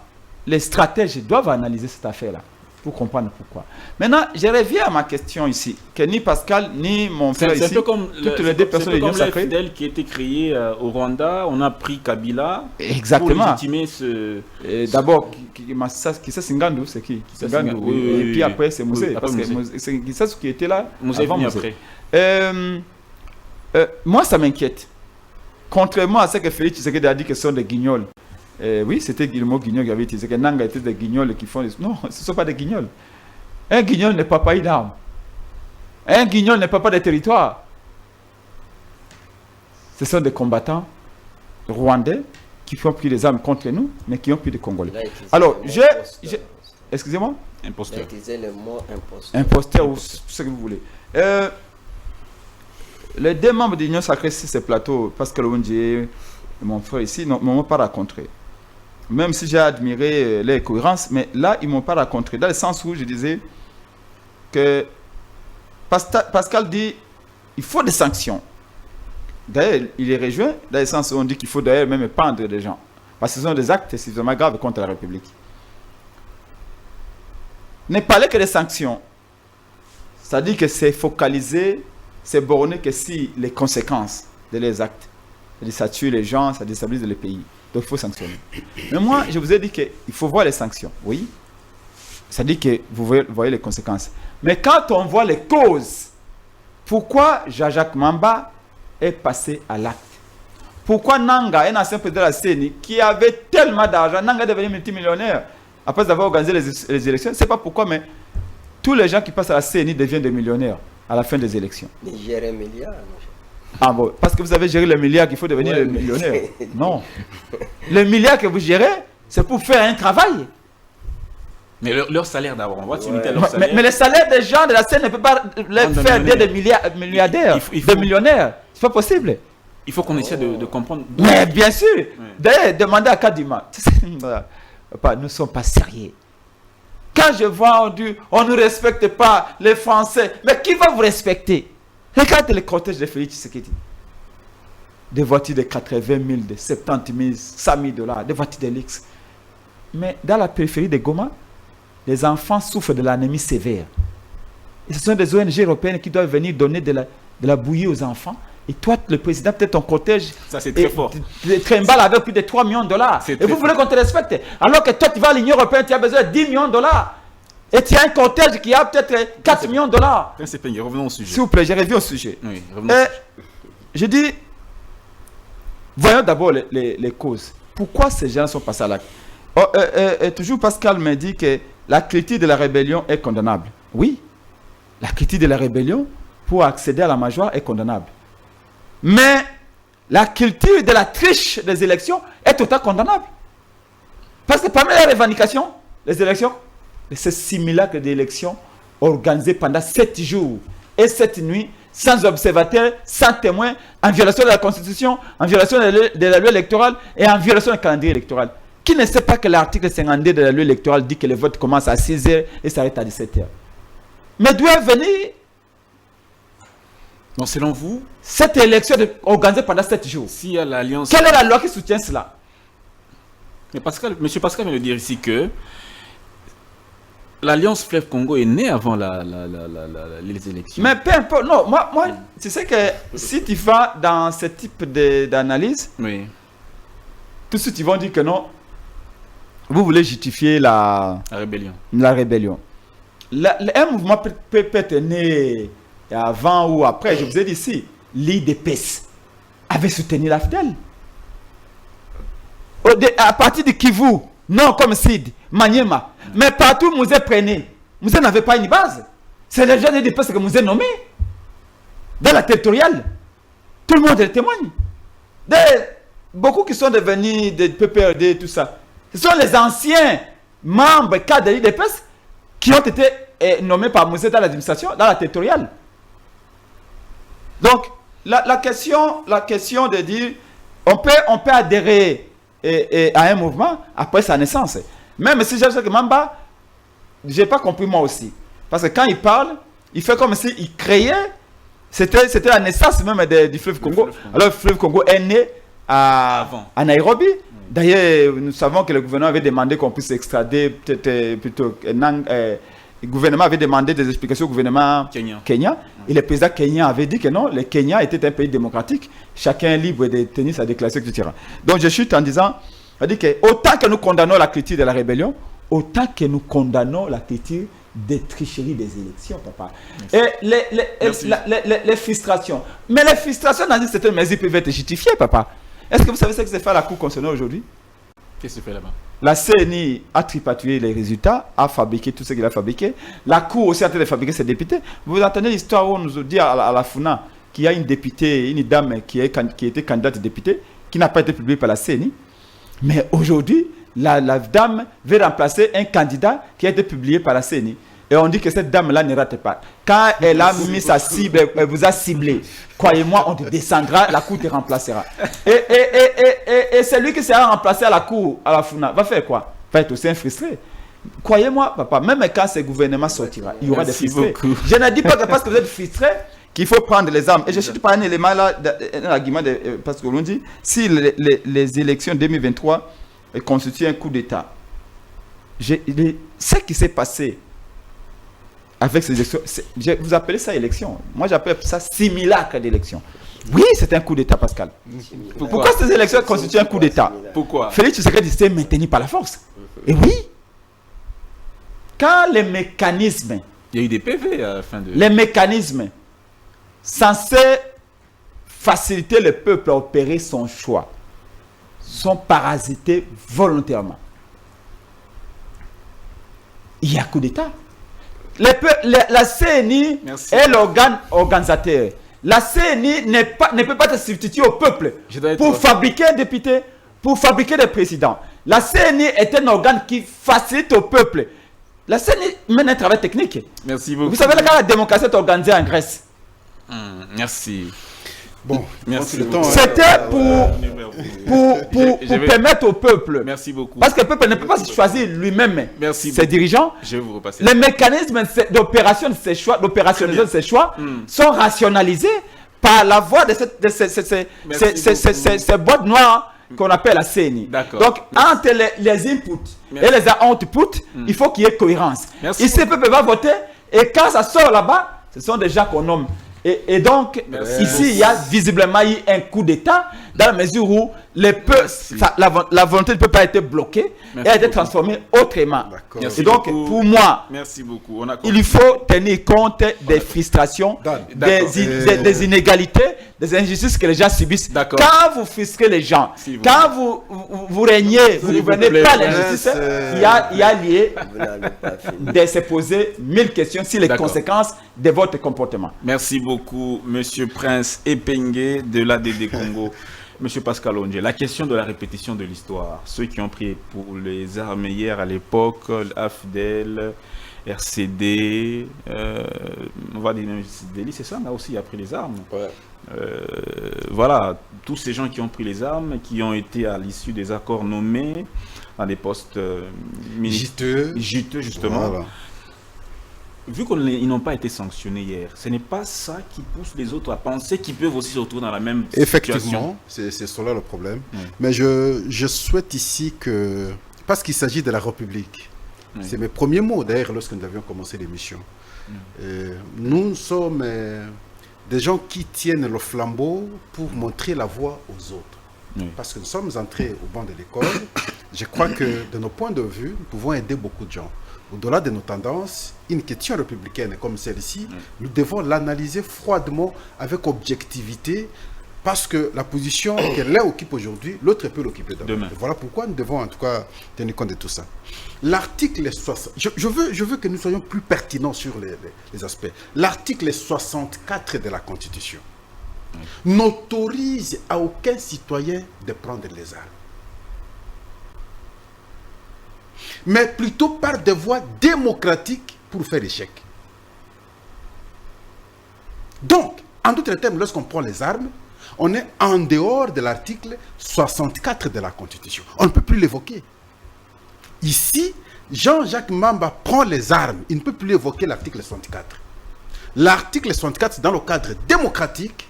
les stratèges doivent analyser cette affaire-là pour comprendre pourquoi. Maintenant, je reviens à ma question ici, que ni Pascal ni mon frère ici, toutes les deux personnes de l'Union sacrée, FDL qui a été créé au Rwanda, on a pris Kabila. Exactement. Pour légitimer ce... D'abord, Kisa Singandou, c'est qui? Singandou, et puis après c'est Mouzé, parce que c'est Kisa qui était là avant Mouzé. Moi, ça m'inquiète. Contrairement à ce que Félix Tshisekedi a dit que ce sont des guignols. Oui, c'était le mot guignol qui avait utilisé, que Nanga était des guignols qui font... Non, ce ne sont pas des guignols. Un guignol n'est pas une arme. Un guignol n'est pas des territoires. Ce sont des combattants rwandais qui ont pris des armes contre nous, mais qui ont pris des Congolais. Alors, excusez-moi? Imposteur. Il a utilisé le mot imposteur. Imposteur ou ce que vous voulez. Les deux membres de l'Union sacrée sur ce plateau, Pascal Oundji et mon frère ici, ne m'ont pas rencontré. Même si j'ai admiré les cohérences, mais là, ils ne m'ont pas rencontré. Dans le sens où je disais que Pascal dit il faut des sanctions. D'ailleurs, il est rejoint dans le sens où on dit qu'il faut d'ailleurs même pendre des gens. Parce que ce sont des actes suffisamment graves contre la République. Ne parler que des sanctions, c'est-à-dire que c'est focalisé, c'est borné que si les conséquences de les actes, ça tue les gens, ça déstabilise le pays. Donc il faut sanctionner. Mais moi, je vous ai dit qu'il faut voir les sanctions. Oui. C'est-à-dire que vous voyez les conséquences. Mais quand on voit les causes, pourquoi Jacques Mamba est passé à l'acte? Pourquoi Nanga, un ancien président de la CENI, qui avait tellement d'argent, Nanga est devenu multimillionnaire après avoir organisé les élections? Je ne sais pas pourquoi, mais tous les gens qui passent à la CENI deviennent des millionnaires à la fin des élections. Ils gèrent un milliard. Ah bon, parce que vous avez géré le milliard qu'il faut devenir le millionnaire. Non. Le milliard que vous gérez, c'est pour faire un travail. Mais leur salaire d'abord, on va limiter leur salaire. Mais le salaire des gens de la scène ne peut pas les faire des milliardaires, des millionnaires. C'est pas possible. Il faut qu'on essaie de comprendre. Mais bien sûr. Ouais. D'ailleurs, demandez à Kadima. Nous ne sommes pas sérieux. Quand je vois on ne respecte pas les Français, mais qui va vous respecter? Regardez le cortège de Félix Tshisekedi. Des voitures de 80 000, de 70 000, 100 000 $, des voitures de luxe. Mais dans la périphérie de Goma, les enfants souffrent de l'anémie sévère. Et ce sont des ONG européennes qui doivent venir donner de la bouillie aux enfants. Et toi, le président, peut-être ton cortège... Ça, c'est très fort. Tu trimbales avec plus de 3 millions de $. Et vous voulez qu'on te respecte? Alors que toi, tu vas à l'Union européenne, tu as besoin de 10 millions de $. Et tu as un cortège qui a peut-être 4 millions de $. Revenons au sujet. S'il vous plaît, j'ai revu au sujet. Oui, revenons au sujet. Je dis, voyons d'abord les causes. Pourquoi ces gens sont passés à l'acte? Toujours Pascal me dit que la critique de la rébellion est condamnable. Oui, la critique de la rébellion pour accéder à la majorité est condamnable. Mais la culture de la triche des élections est totalement condamnable. Parce que parmi les revendications, les élections, c'est simulacre d'élections organisées pendant 7 jours et 7 nuits, sans observateurs, sans témoins, en violation de la Constitution, en violation de la loi électorale et en violation du calendrier électoral. Qui ne sait pas que l'article 52 de la loi électorale dit que le vote commence à 6 h et s'arrête à 17 h? Mais d'où est venue Donc selon vous, cette élection organisée pendant 7 jours? S'il y a l'alliance... Quelle est la loi qui soutient cela? Mais M. Pascal vient de dire ici que l'Alliance Fleuve Congo est née avant les élections. Mais peu importe. Non, moi, tu sais que si tu vas dans ce type d'analyse, oui, tout de suite ils vont dire que non, vous voulez justifier la rébellion. La rébellion. Un mouvement peut être né avant ou après. Je vous ai dit ici, l'IDPS avait soutenu l'AFDEL. À partir de Kivu, non comme Sid, Maniema. Mais partout, Mouzé prenait. Mouzé n'avait pas une base. C'est les gens des postes que Mouzé nommé. Dans la territoriale. Tout le monde le témoigne. Beaucoup qui sont devenus des PPRD, tout ça. Ce sont les anciens membres cadres de l'IDPS qui ont été nommés par Mouzé dans l'administration, dans la territoriale. Donc, la question de dire, on peut adhérer à un mouvement après sa naissance. Même si j'ai que Mamba, je n'ai pas compris moi aussi. Parce que quand il parle, il fait comme s'il créait, c'était la naissance même du fleuve Congo. Alors le fleuve Congo est né à Nairobi. D'ailleurs, nous savons que le gouvernement avait demandé qu'on puisse extrader, plutôt, le gouvernement avait demandé des explications au gouvernement Kenya. Et le président kenyan avait dit que non, le Kenya était un pays démocratique, chacun est libre de tenir sa déclaration, etc. Donc je chute en disant, que autant que nous condamnons la critique de la rébellion, autant que nous condamnons la critique des tricheries des élections, papa. Merci. Et les frustrations. Mais les frustrations dans une certaine mesure peuvent être justifiées, papa. Est-ce que vous savez ce que c'est fait à la Cour constitutionnelle aujourd'hui? Qu'est-ce qui se fait là-bas? La CNI a tripatouillé les résultats, a fabriqué tout ce qu'il a fabriqué. La Cour aussi a train de fabriquer ses députés. Vous entendez l'histoire où on nous dit à la FUNA qu'il y a une députée, une dame qui était candidate députée, qui n'a pas été publiée par la CNI. Mais aujourd'hui, la dame veut remplacer un candidat qui a été publié par la CNI. Et on dit que cette dame-là ne rate pas. Quand elle a mis sa cible, elle vous a ciblé. Croyez-moi, on te descendra, la Cour te remplacera. Et celui qui sera remplacé à la Cour, à la FUNA, va faire quoi? Va être aussi un frustré. Croyez-moi, papa, même quand ce gouvernement sortira, il y aura des frustrés. Je ne dis pas que parce que vous êtes frustré, qu'il faut prendre les armes. Et je suis pas un élément là, un argument, parce que l'on dit, si les élections 2023 constituent un coup d'État, ce qui s'est passé avec ces élections, vous appelez ça élection. Moi, j'appelle ça simulacre d'élection. Oui, c'est un coup d'État, Pascal. Pourquoi ces élections constituent un coup d'État? Pourquoi? Félix Tshisekedi s'est maintenu par la force. Et oui. Quand les mécanismes... Il y a eu des PV à la fin de... Les mécanismes censés faciliter le peuple à opérer son choix sont parasités volontairement. Il y a coup d'État. La CNI est l'organe organisateur. La CNI ne peut pas se substituer au peuple pour fabriquer un député, pour fabriquer des présidents. La CNI est un organe qui facilite au peuple. La CNI mène un travail technique. Merci beaucoup. Vous savez quand la démocratie est organisée en Grèce. Merci. Bon, merci. C'était pour permettre au peuple. Merci beaucoup. Parce que le peuple ne peut pas choisir lui-même ses dirigeants. Je vais vous repasser. Les mécanismes d'opération de ces choix, d'opérationnalisation de ces choix, sont rationalisés par la voie de ces boîtes noires qu'on appelle la CNI. Donc, entre les inputs et les outputs, il faut qu'il y ait cohérence. Ici, le peuple va voter et quand ça sort là-bas, ce sont des gens qu'on nomme. Et donc, ici, il y a visiblement eu un coup d'État dans la mesure où la volonté du peuple a été bloquée et a été transformée autrement. Et donc, pour moi, il faut tenir compte des frustrations, des inégalités, des injustices que les gens subissent. Quand vous frustrez les gens, quand vous régnez, vous ne gouvernez pas l'injustice, il y a lié de se poser 1000 questions sur les conséquences de votre comportement. Merci beaucoup, Monsieur Prince Epengue de l'ADD Congo. Monsieur Pascal Ondje, la question de la répétition de l'histoire. Ceux qui ont pris pour les armes hier à l'époque, AFDEL, RCD, on va dire même CDLI, c'est ça, là aussi, a pris les armes. Voilà, tous ces gens qui ont pris les armes, qui ont été à l'issue des accords nommés à des postes juteux, justement. Voilà. Vu qu'ils n'ont pas été sanctionnés hier, ce n'est pas ça qui pousse les autres à penser qu'ils peuvent aussi se retrouver dans la même situation. Effectivement, c'est cela le problème. Mais je souhaite ici que, parce qu'il s'agit de la République, c'est mes premiers mots d'ailleurs lorsque nous avions commencé l'émission. Nous sommes des gens qui tiennent le flambeau pour montrer la voie aux autres. Parce que nous sommes entrés au banc de l'école. Je crois que de nos points de vue, nous pouvons aider beaucoup de gens. Au-delà de nos tendances, une question républicaine comme celle-ci, nous devons l'analyser froidement, avec objectivité, Parce que la position que l'un occupe aujourd'hui, l'autre peut l'occuper demain. Voilà pourquoi nous devons en tout cas tenir compte de tout ça. L'article 60, je veux que nous soyons plus pertinents sur les aspects. L'article 64 de la Constitution n'autorise à aucun citoyen de prendre les armes. Mais plutôt par des voies démocratiques pour faire échec. Donc, en d'autres termes, lorsqu'on prend les armes, on est en dehors de l'article 64 de la Constitution. On ne peut plus l'évoquer. Ici, Jean-Jacques Mamba prend les armes. Il ne peut plus évoquer l'article 64. L'article 64, dans le cadre démocratique,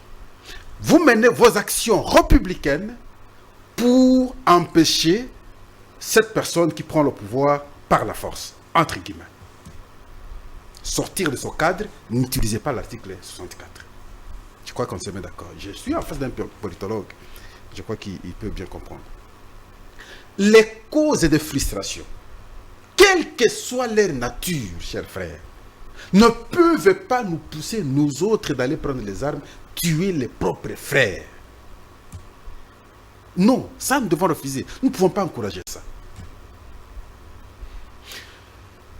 vous menez vos actions républicaines pour empêcher cette personne qui prend le pouvoir par la force, entre guillemets. Sortir de son cadre, n'utilisez pas l'article 64. Je crois qu'on se met d'accord. Je suis en face d'un politologue. Je crois qu'il peut bien comprendre. Les causes de frustration, quelle que soit leur nature, chers frères, ne peuvent pas nous pousser, nous autres, d'aller prendre les armes, tuer les propres frères. Non, ça nous devons refuser. Nous ne pouvons pas encourager ça.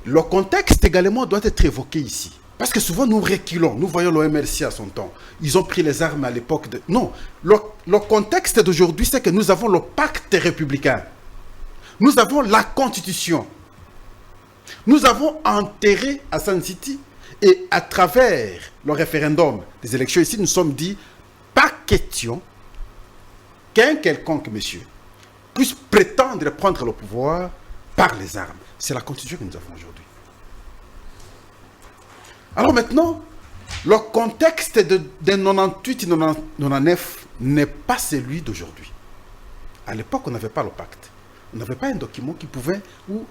Le contexte également doit être évoqué ici. Parce que souvent nous reculons. Nous voyons l'OMRC à son temps. Ils ont pris les armes à l'époque de... Non, le contexte d'aujourd'hui, c'est que nous avons le pacte républicain. Nous avons la Constitution. Nous avons enterré à Sun City et à travers le référendum des élections ici, nous sommes dit, pas question qu'un quelconque monsieur puisse prétendre prendre le pouvoir par les armes. C'est la Constitution que nous avons aujourd'hui. Alors maintenant, le contexte de 98-99 n'est pas celui d'aujourd'hui. À l'époque, on n'avait pas le pacte. On n'avait pas un document qui pouvait, ou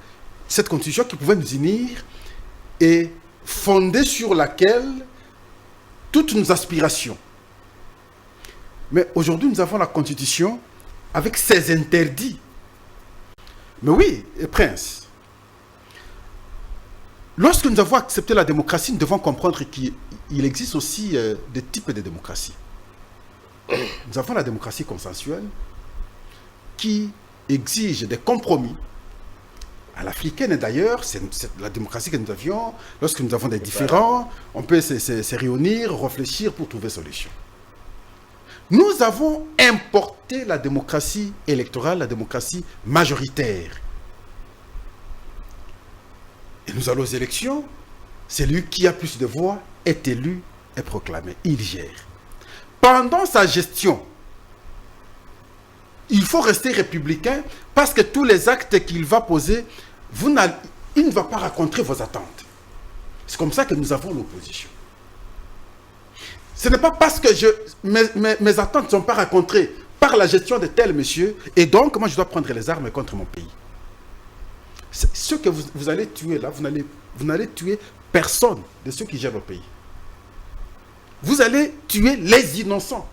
cette Constitution qui pouvait nous unir et fondée sur laquelle toutes nos aspirations. Mais aujourd'hui, nous avons la Constitution avec ses interdits. Mais oui, Prince, lorsque nous avons accepté la démocratie, nous devons comprendre qu'il existe aussi des types de démocratie. Nous avons la démocratie consensuelle qui exige des compromis. À l'africaine d'ailleurs, c'est la démocratie que nous avions. Lorsque nous avons des différends, on peut se réunir, réfléchir pour trouver solution. Nous avons importé la démocratie électorale, la démocratie majoritaire. Et nous allons aux élections, celui qui a plus de voix est élu et proclamé. Il gère. Pendant sa gestion, il faut rester républicain parce que tous les actes qu'il va poser, il ne va pas rencontrer vos attentes. C'est comme ça que nous avons l'opposition. Ce n'est pas parce que mes attentes ne sont pas rencontrées par la gestion de tel monsieur, et donc moi je dois prendre les armes contre mon pays. Ce que vous allez tuer là, vous n'allez tuer personne de ceux qui gèrent le pays. Vous allez tuer les innocents.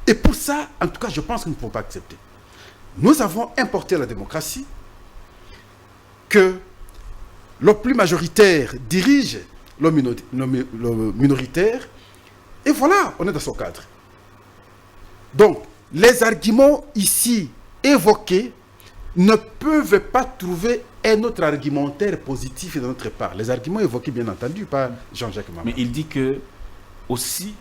Et pour ça, en tout cas, je pense que nous ne pouvons pas accepter. Nous avons importé la démocratie, que le plus majoritaire dirige le minoritaire, et voilà, on est dans ce cadre. Donc, les arguments ici évoqués ne peuvent pas trouver un autre argumentaire positif de notre part. Les arguments évoqués, bien entendu, par Jean-Jacques Mamba. Mais il dit que, aussi,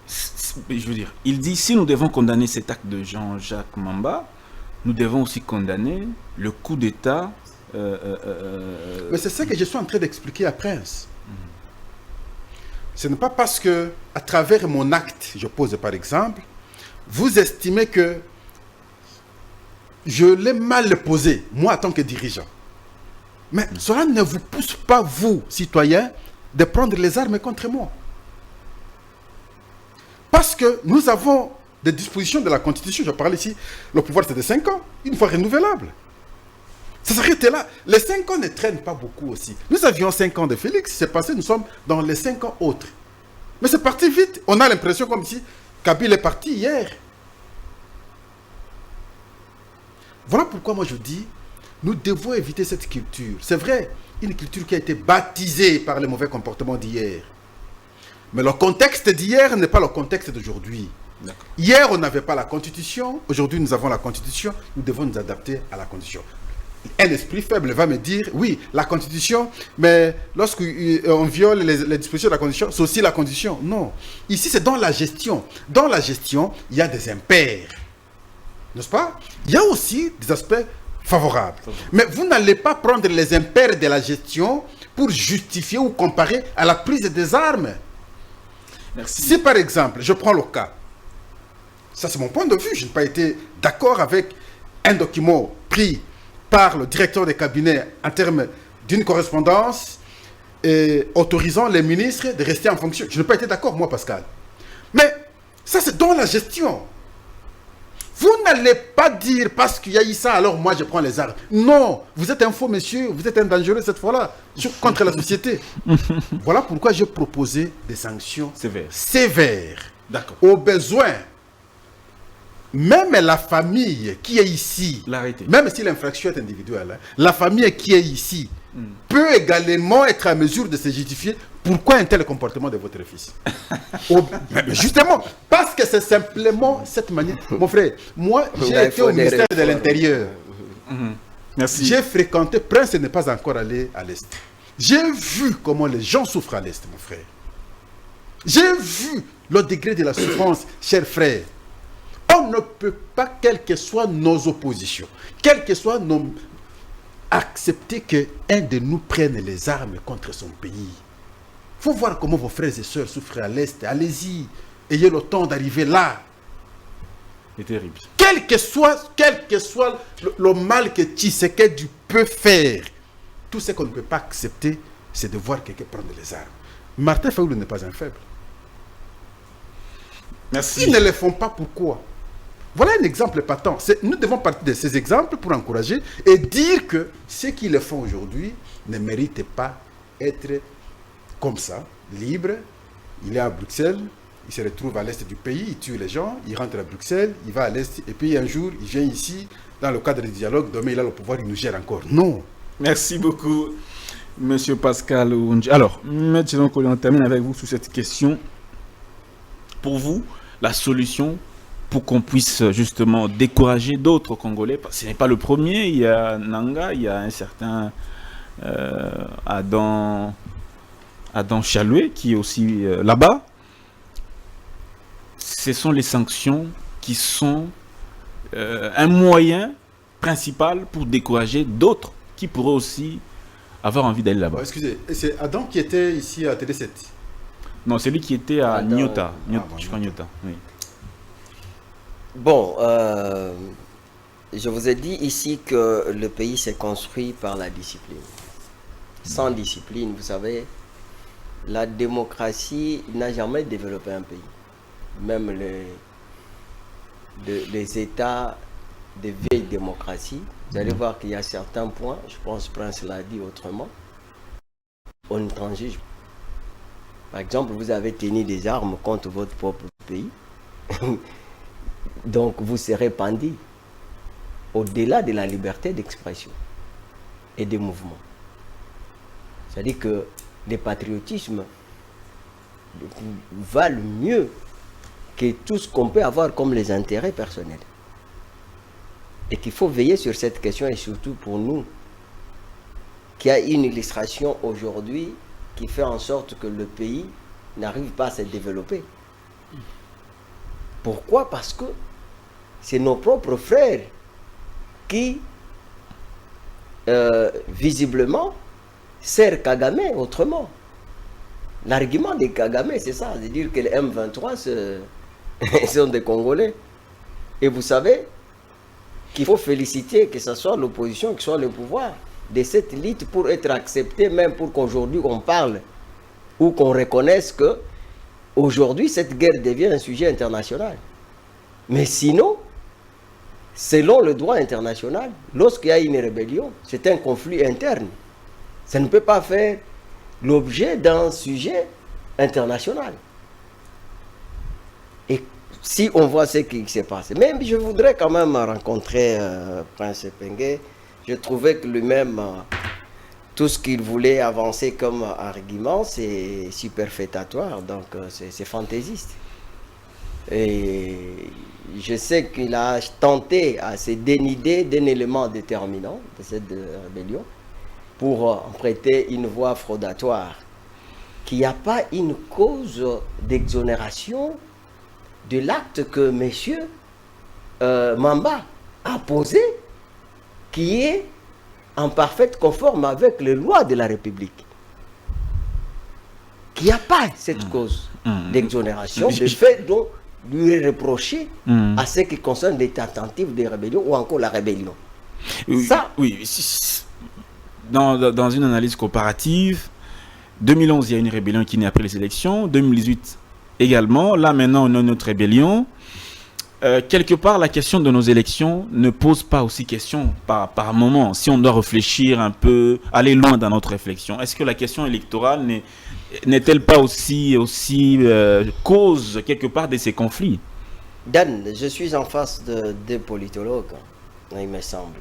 je veux dire, il dit, si nous devons condamner cet acte de Jean-Jacques Mamba, nous devons aussi condamner le coup d'État. Mais c'est ça que je suis en train d'expliquer à Prince. Ce n'est pas parce que, à travers mon acte, je pose par exemple, vous estimez que je l'ai mal posé, moi en tant que dirigeant. Mais cela ne vous pousse pas, vous, citoyens, de prendre les armes contre moi. Parce que nous avons des dispositions de la Constitution, je parle ici, le pouvoir c'est de 5 ans, une fois renouvelable. Ça s'arrête là. Les 5 ans ne traînent pas beaucoup aussi. Nous avions 5 ans de Félix, c'est passé, nous sommes dans les 5 ans autres. Mais c'est parti vite. On a l'impression comme si Kabila est parti hier. Voilà pourquoi moi je dis, nous devons éviter cette culture. C'est vrai, une culture qui a été baptisée par les mauvais comportements d'hier. Mais le contexte d'hier n'est pas le contexte d'aujourd'hui. Hier, on n'avait pas la Constitution. Aujourd'hui, nous avons la Constitution. Nous devons nous adapter à la Constitution. Un esprit faible va me dire, oui, la Constitution, mais lorsqu'on viole les dispositions de la Constitution, c'est aussi la Constitution. Non. Ici, c'est dans la gestion. Dans la gestion, il y a des impairs. N'est-ce pas? Il y a aussi des aspects favorables. Mais vous n'allez pas prendre les impairs de la gestion pour justifier ou comparer à la prise des armes. Merci. Si par exemple, je prends le cas, ça c'est mon point de vue, je n'ai pas été d'accord avec un document pris par le directeur des cabinets en termes d'une correspondance autorisant les ministres de rester en fonction. Je n'ai pas été d'accord, moi, Pascal. Mais ça, c'est dans la gestion. Vous n'allez pas dire, parce qu'il y a eu ça, alors moi, je prends les armes. Non, vous êtes un faux monsieur, vous êtes un dangereux cette fois-là, contre la société. Voilà pourquoi j'ai proposé des sanctions sévères. D'accord. Au besoin, même la famille qui est ici, même si l'infraction est individuelle, hein, la famille qui est ici peut également être à mesure de se justifier pourquoi un tel comportement de votre fils. Mais justement, parce que c'est simplement cette manière. Mon frère, moi, j'ai été au ministère de l'Intérieur. Merci. J'ai fréquenté, Prince n'est pas encore allé à l'Est. J'ai vu comment les gens souffrent à l'Est, mon frère. J'ai vu le degré de la souffrance, cher frère. On ne peut pas, quelles que soient nos oppositions, quelles que soient nos... accepter qu'un de nous prenne les armes contre son pays. Il faut voir comment vos frères et sœurs souffrent à l'Est. Allez-y, ayez le temps d'arriver là. C'est terrible. Quel que soit le mal que Tshisekedi peut faire, tout ce qu'on ne peut pas accepter, c'est de voir quelqu'un prendre les armes. Martin Fayulu n'est pas un faible. Merci. Ils ne le font pas, pourquoi? Voilà un exemple patent. Nous devons partir de ces exemples pour encourager et dire que ceux qui le font aujourd'hui ne méritent pas être comme ça, libre. Il est à Bruxelles, il se retrouve à l'est du pays, il tue les gens, il rentre à Bruxelles, il va à l'est, et puis un jour, il vient ici, dans le cadre du dialogue, demain il a le pouvoir, il nous gère encore. Non. Merci beaucoup, Monsieur Pascal Oundji. Alors, maintenant qu'on termine avec vous sur cette question, pour vous, la solution pour qu'on puisse justement décourager d'autres Congolais, parce que ce n'est pas le premier, il y a Nanga, il y a un certain Adam Chaloué qui est aussi là-bas. Ce sont les sanctions qui sont un moyen principal pour décourager d'autres qui pourraient aussi avoir envie d'aller là-bas. Excusez, c'est Adam qui était ici à Télé 7? Non, c'est lui qui était à Nyota. Je crois Nyota, oui. Bon, je vous ai dit ici que le pays s'est construit par la discipline. Sans discipline, vous savez, la démocratie n'a jamais développé un pays. Même les États de vieille démocratie, vous allez voir qu'il y a certains points, je pense que Prince l'a dit autrement, on ne transige pas. Par exemple, vous avez tenu des armes contre votre propre pays. Donc, vous serez pendu au-delà de la liberté d'expression et de mouvement. C'est-à-dire que le patriotisme valent mieux que tout ce qu'on peut avoir comme les intérêts personnels. Et qu'il faut veiller sur cette question, et surtout pour nous, qui a une illustration aujourd'hui qui fait en sorte que le pays n'arrive pas à se développer. Pourquoi? Parce que c'est nos propres frères qui, visiblement, servent Kagame autrement. L'argument de Kagame, c'est ça, c'est dire que les M23 sont des Congolais. Et vous savez qu'il faut féliciter que ce soit l'opposition, que ce soit le pouvoir, de cette lutte pour être accepté, même pour qu'aujourd'hui on parle ou qu'on reconnaisse que aujourd'hui cette guerre devient un sujet international. Mais sinon, selon le droit international, lorsqu'il y a une rébellion, c'est un conflit interne. Ça ne peut pas faire l'objet d'un sujet international. Et si on voit ce qui se passe, même je voudrais quand même rencontrer Prince Epenge. Je trouvais que lui-même, tout ce qu'il voulait avancer comme argument, c'est superfétatoire, donc c'est fantaisiste. Et je sais qu'il a tenté à se dénider d'un élément déterminant de cette rébellion pour en prêter une voie fraudatoire, qu'il n'y a pas une cause d'exonération de l'acte que M. Mamba a posé, qui est en parfaite conforme avec les lois de la République. Qu'il n'y a pas cette cause d'exonération, de fait dont lui est reproché à ce qui concerne les tentatives de rébellion ou encore la rébellion. Oui, Ça, oui. Dans une analyse comparative, 2011, il y a une rébellion qui naît après les élections, 2018 également, là maintenant on a une autre rébellion. Quelque part, la question de nos élections ne pose pas aussi question par moment. Si on doit réfléchir un peu, aller loin dans notre réflexion, est-ce que la question électorale n'est-elle pas aussi cause quelque part de ces conflits? Dan, je suis en face de deux politologues, il me semble.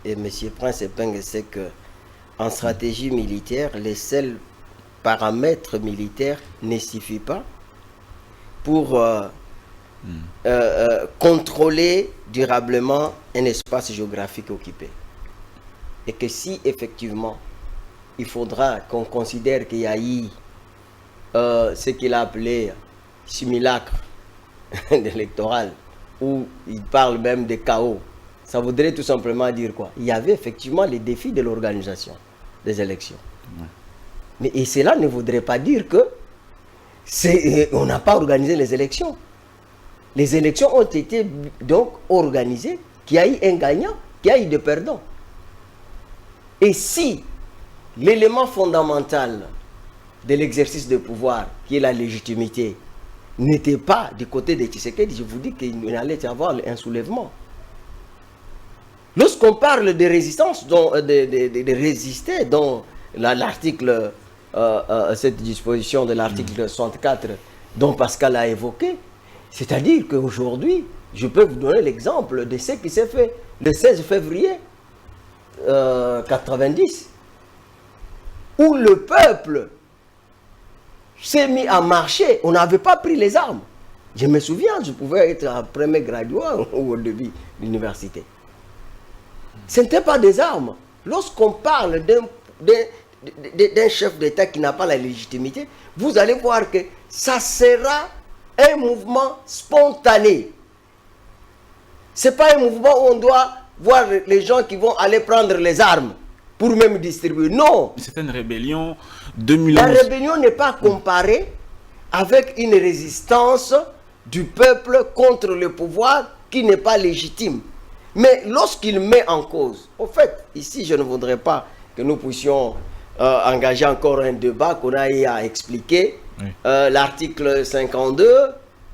Et M. Prince Epeng sait que en stratégie militaire, les seuls paramètres militaires ne suffisent pas pour contrôler durablement un espace géographique occupé. Et que si effectivement il faudra qu'on considère qu'il y a eu ce qu'il a appelé simulacre électoral, où il parle même de chaos, ça voudrait tout simplement dire quoi? Il y avait effectivement les défis de l'organisation des élections. Mais et cela ne voudrait pas dire que on n'a pas organisé les élections. Les élections ont été donc organisées, qu'il y a eu un gagnant, qu'il y a eu des perdants. Et si l'élément fondamental de l'exercice de pouvoir, qui est la légitimité, n'était pas du côté de Tshisekedi, je vous dis qu'il allait y avoir un soulèvement. Lorsqu'on parle de résistance, de résister, dont l'article, cette disposition de l'article 64 dont Pascal a évoqué, c'est-à-dire qu'aujourd'hui, je peux vous donner l'exemple de ce qui s'est fait le 16 février 90, où le peuple s'est mis à marcher, on n'avait pas pris les armes. Je me souviens, je pouvais être un premier graduat ou au début de l'université. Ce n'était pas des armes. Lorsqu'on parle d'un chef d'État qui n'a pas la légitimité, vous allez voir que ça sera un mouvement spontané. Ce n'est pas un mouvement où on doit voir les gens qui vont aller prendre les armes pour même distribuer. Non. C'est une rébellion 2011. La rébellion n'est pas comparée avec une résistance du peuple contre le pouvoir qui n'est pas légitime. Mais lorsqu'il met en cause, au fait, ici je ne voudrais pas que nous puissions engager encore un débat qu'on a eu à expliquer, l'article 52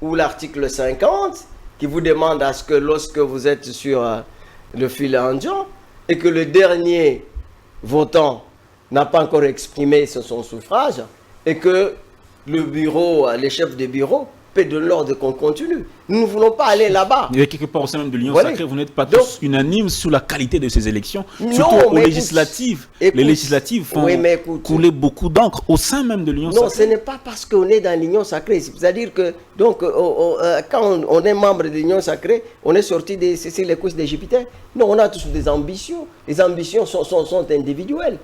ou l'article 50 qui vous demande à ce que lorsque vous êtes sur le fil indian et que le dernier votant n'a pas encore exprimé son suffrage et que le bureau, les chefs de bureau peut donner l'ordre qu'on continue. Nous ne voulons pas aller là-bas. Il y a quelque part au sein même de l'Union sacrée, vous n'êtes pas tous unanimes sur la qualité de ces élections. Surtout aux législatives. Les législatives font couler beaucoup d'encre au sein même de l'Union sacrée. Non, ce n'est pas parce qu'on est dans l'Union sacrée. C'est-à-dire que donc, quand on est membre de l'Union sacrée, on est sorti de les couches de Jupiter. Non, on a tous des ambitions. Les ambitions sont individuelles.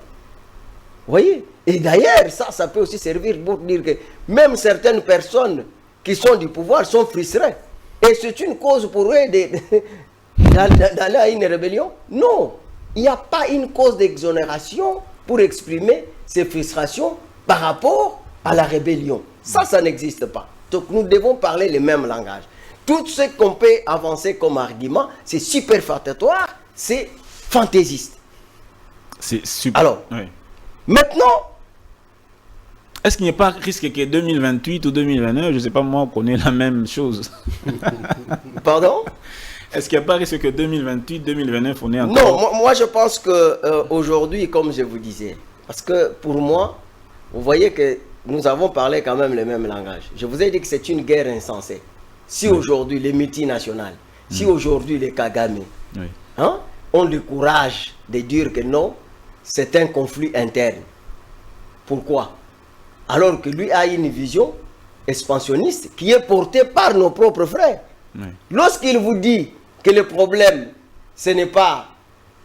Vous voyez? Et d'ailleurs, ça peut aussi servir pour dire que même certaines personnes qui sont du pouvoir sont frustrés. Et c'est une cause pour eux d'aller à une rébellion? Non. Il n'y a pas une cause d'exonération pour exprimer ces frustrations par rapport à la rébellion. Ça n'existe pas. Donc nous devons parler le même langage. Tout ce qu'on peut avancer comme argument, c'est superfétatoire, c'est fantaisiste. C'est super. Alors, maintenant, est-ce qu'il n'y a pas risque que 2028 ou 2029, je ne sais pas moi, on connaît la même chose? Pardon? Est-ce qu'il n'y a pas risque que 2028, 2029, on est encore... Non, moi je pense qu'aujourd'hui, comme je vous disais, parce que pour moi, vous voyez que nous avons parlé quand même le même langage. Je vous ai dit que c'est une guerre insensée. Si aujourd'hui les multinationales, si aujourd'hui les Kagame ont le courage de dire que non, c'est un conflit interne. Pourquoi? Alors que lui a une vision expansionniste qui est portée par nos propres frères. Oui. Lorsqu'il vous dit que le problème, ce n'est pas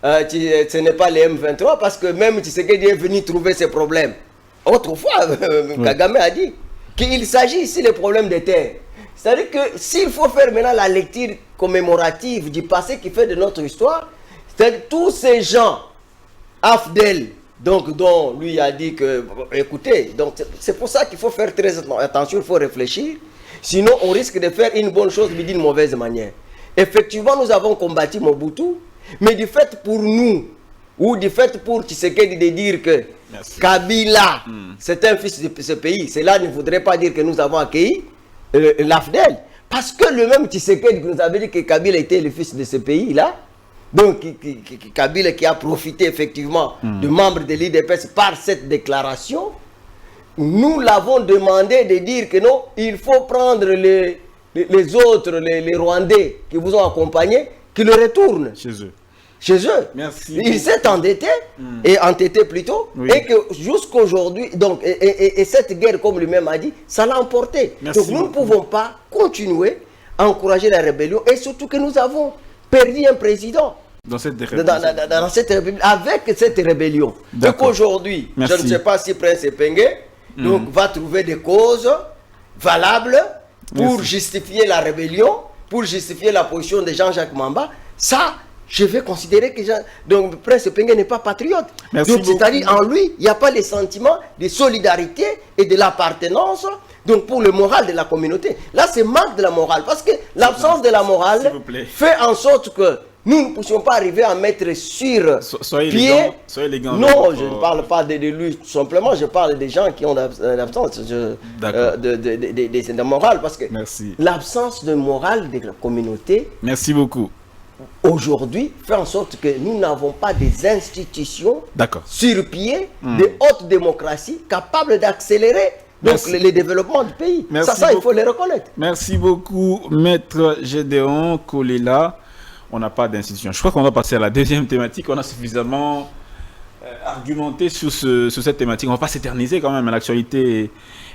les M23, parce que même Tshisekedi est venu trouver ces problèmes. Autrefois, Kagame a dit qu'il s'agit ici des problèmes de terre. C'est-à-dire que s'il faut faire maintenant la lecture commémorative du passé qui fait de notre histoire, c'est-à-dire tous ces gens, Afdel, donc dont lui a dit que, écoutez, donc c'est pour ça qu'il faut faire très attention, il faut réfléchir, sinon on risque de faire une bonne chose mais d'une mauvaise manière. Effectivement, nous avons combattu Mobutu, mais du fait pour nous, ou du fait pour Tshisekedi de dire que merci. Kabila, c'est un fils de ce pays, cela ne voudrait pas dire que nous avons accueilli l'Afdel. Parce que le même Tshisekedi nous avait dit que Kabila était le fils de ce pays-là, donc Kabila qui a profité effectivement de membres de l'IDPS par cette déclaration, nous l'avons demandé de dire que non, il faut prendre les autres, les Rwandais qui vous ont accompagnés, qui le retournent chez eux. Merci. Il s'est endetté, et entêté plutôt, oui. Et que jusqu'aujourd'hui, donc, et cette guerre, comme lui-même a dit, ça l'a emporté. Merci donc nous ne pouvons pas continuer à encourager la rébellion, et surtout que nous avons perdu un président dans cette République, avec cette rébellion. Donc aujourd'hui, je ne sais pas si Prince Epenge donc, va trouver des causes valables pour justifier la rébellion, pour justifier la position de Jean-Jacques Mamba. Ça, je vais considérer que donc, Prince Epenge n'est pas patriote. Donc, c'est-à-dire, en lui, il n'y a pas les sentiments de solidarité et de l'appartenance, donc pour le moral de la communauté. Là, c'est manque de la morale, parce que l'absence de la morale fait en sorte que nous ne pouvons pas arriver à mettre sur pied. Non, je ne parle pas de lui tout simplement, je parle des gens qui ont l'absence de morale, parce que l'absence de morale de la communauté. Merci beaucoup. Aujourd'hui, fait en sorte que nous n'avons pas des institutions sur pied de haute démocratie capables d'accélérer le développement du pays. Ça, il faut les reconnaître. Merci beaucoup, Maître Gédéon Kolela. On n'a pas d'institution. Je crois qu'on va passer à la deuxième thématique. On a suffisamment argumenté sur cette thématique. On ne va pas s'éterniser quand même. L'actualité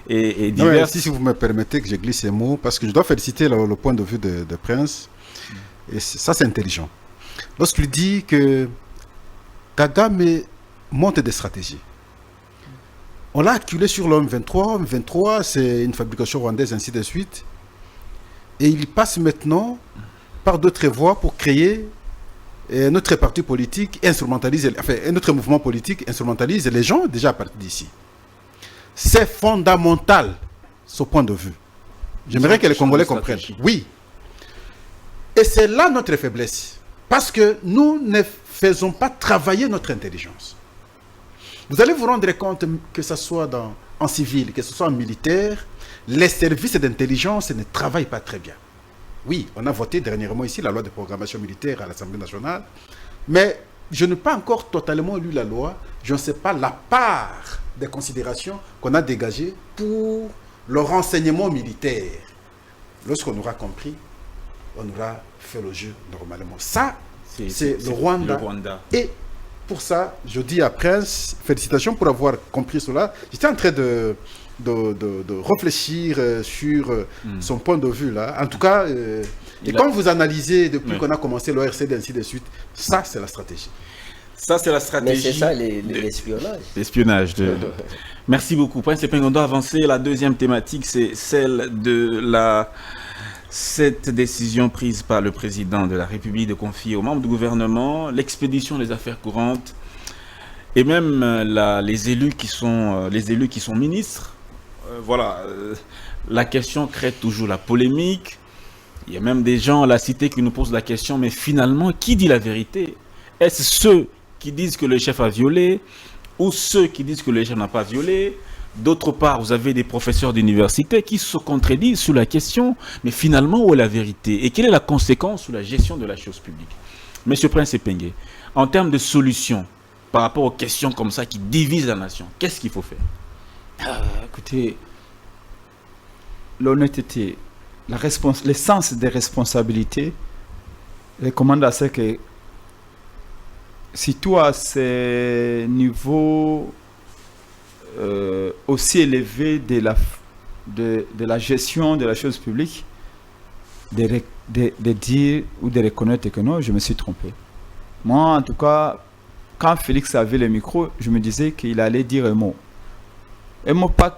est diverse. Si vous me permettez que je glisse ces mots, parce que je dois féliciter le point de vue de Prince. Et ça, c'est intelligent. Lorsqu'il dit que Kagame monte des stratégies. On l'a acculé sur l'homme 23. Homme 23, c'est une fabrication rwandaise, ainsi de suite. Et il passe maintenant par d'autres voies pour créer notre parti politique, notre mouvement politique instrumentalise les gens déjà à partir d'ici. C'est fondamental, ce point de vue. J'aimerais que les Congolais comprennent. Oui. Et c'est là notre faiblesse. Parce que nous ne faisons pas travailler notre intelligence. Vous allez vous rendre compte que ce soit en civil, que ce soit en militaire, les services d'intelligence ne travaillent pas très bien. Oui, on a voté dernièrement ici la loi de programmation militaire à l'Assemblée nationale, mais je n'ai pas encore totalement lu la loi. Je ne sais pas la part des considérations qu'on a dégagées pour le renseignement militaire. Lorsqu'on aura compris, on aura fait le jeu normalement. Ça, c'est le Rwanda. Et pour ça, je dis à Prince, félicitations pour avoir compris cela. J'étais en train de réfléchir sur son point de vue là. En tout cas, et quand vous analysez depuis qu'on a commencé l'ORCD ainsi de suite, ça c'est la stratégie. Ça c'est la stratégie. Mais c'est ça l'espionnage. L'espionnage. Merci beaucoup. Prince Epenge, on doit avancer. La deuxième thématique, c'est celle de cette décision prise par le président de la République de confier aux membres du gouvernement l'expédition des affaires courantes et même les élus qui sont ministres. La question crée toujours la polémique. Il y a même des gens à la cité qui nous posent la question, mais finalement, qui dit la vérité? Est-ce ceux qui disent que le chef a violé ou ceux qui disent que le chef n'a pas violé? D'autre part, vous avez des professeurs d'université qui se contredisent sur la question, mais finalement, où est la vérité? Et quelle est la conséquence sur la gestion de la chose publique? Monsieur Prince Epenge, en termes de solutions, par rapport aux questions comme ça qui divisent la nation, qu'est-ce qu'il faut faire? Écoutez, l'honnêteté, l'essence des responsabilités recommande à ce que surtout à ces niveaux aussi élevés de la gestion de la chose publique, de dire ou de reconnaître que non, je me suis trompé. Moi, en tout cas, quand Félix avait le micro, je me disais qu'il allait dire un mot. Un mot pas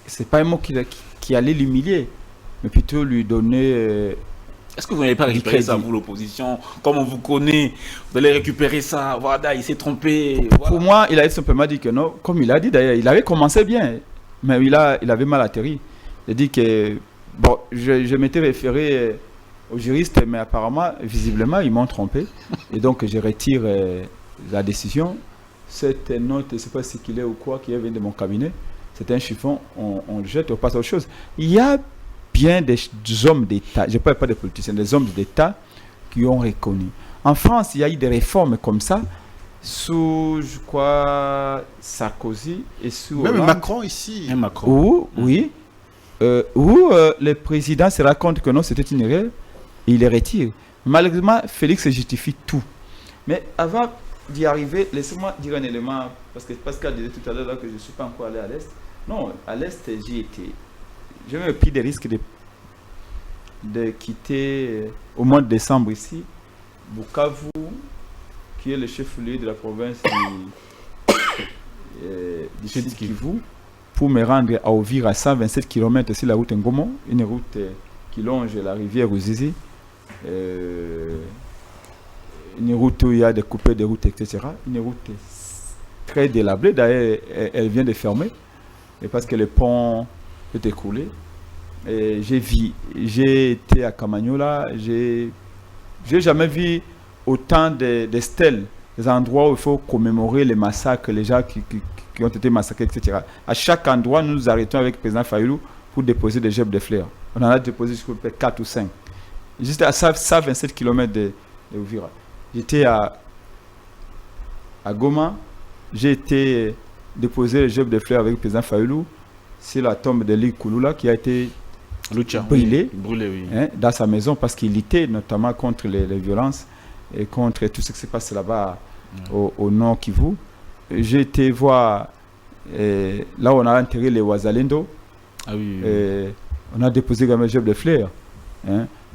c'est pas un mot qui allait l'humilier, mais plutôt lui donner... Est-ce que vous n'avez pas récupéré ça, vous, l'opposition? Comme on vous connaît, vous allez récupérer ça. Voilà, il s'est trompé. Voilà. Pour moi, il a simplement dit que non. Comme il a dit d'ailleurs, il avait commencé bien, mais il avait mal atterri. Il a dit que... Bon, je m'étais référé aux juristes, mais apparemment, visiblement, ils m'ont trompé. Et donc, je retire la décision. Cette note, je ne sais pas ce qu'il est ou quoi, qui vient de mon cabinet. C'est un chiffon, on le jette, on passe à autre chose. Il y a bien des hommes d'État, je ne parle pas des politiciens, des hommes d'État qui ont reconnu. En France, il y a eu des réformes comme ça, sous, je crois, Sarkozy et sous même Hollande, Macron ici. où le président se rend compte que non, c'était une erreur, et il les retire. Malheureusement, Félix justifie tout. Mais avant d'y arriver, laissez-moi dire un élément, parce que Pascal disait tout à l'heure que je ne suis pas encore allé à l'Est. Non, à l'Est, j'y étais. J'ai même pris des risques de quitter au mois de décembre ici, Bukavu, qui est le chef-lieu de la province du Sud Kivu, pour me rendre à Uvira à 127 km sur la route Ngomo, une route qui longe la rivière Ruzizi, une route où il y a des coupées de routes, etc. Une route très délabrée, d'ailleurs elle vient de fermer, et parce que le pont peut écouler. J'ai été à Kamanyola, j'ai jamais vu autant de stèles, des endroits où il faut commémorer les massacres, les gens qui ont été massacrés, etc. À chaque endroit, nous nous arrêtons avec le président Fayulu pour déposer des gerbes de fleurs. On en a déposé jusqu'à 4 ou 5. Juste à 127 km de Uvira. J'étais à Goma, j'ai été déposer les gerbes de fleurs avec le président Fayulu sur la tombe de Lee Kouloula qui a été brûlé, oui. Dans sa maison parce qu'il luttait notamment contre les violences et contre tout ce qui se passe là-bas au nord Kivu. J'ai été voir là où on a enterré les Wazalendo. Ah oui. On a déposé également les gerbes de fleurs.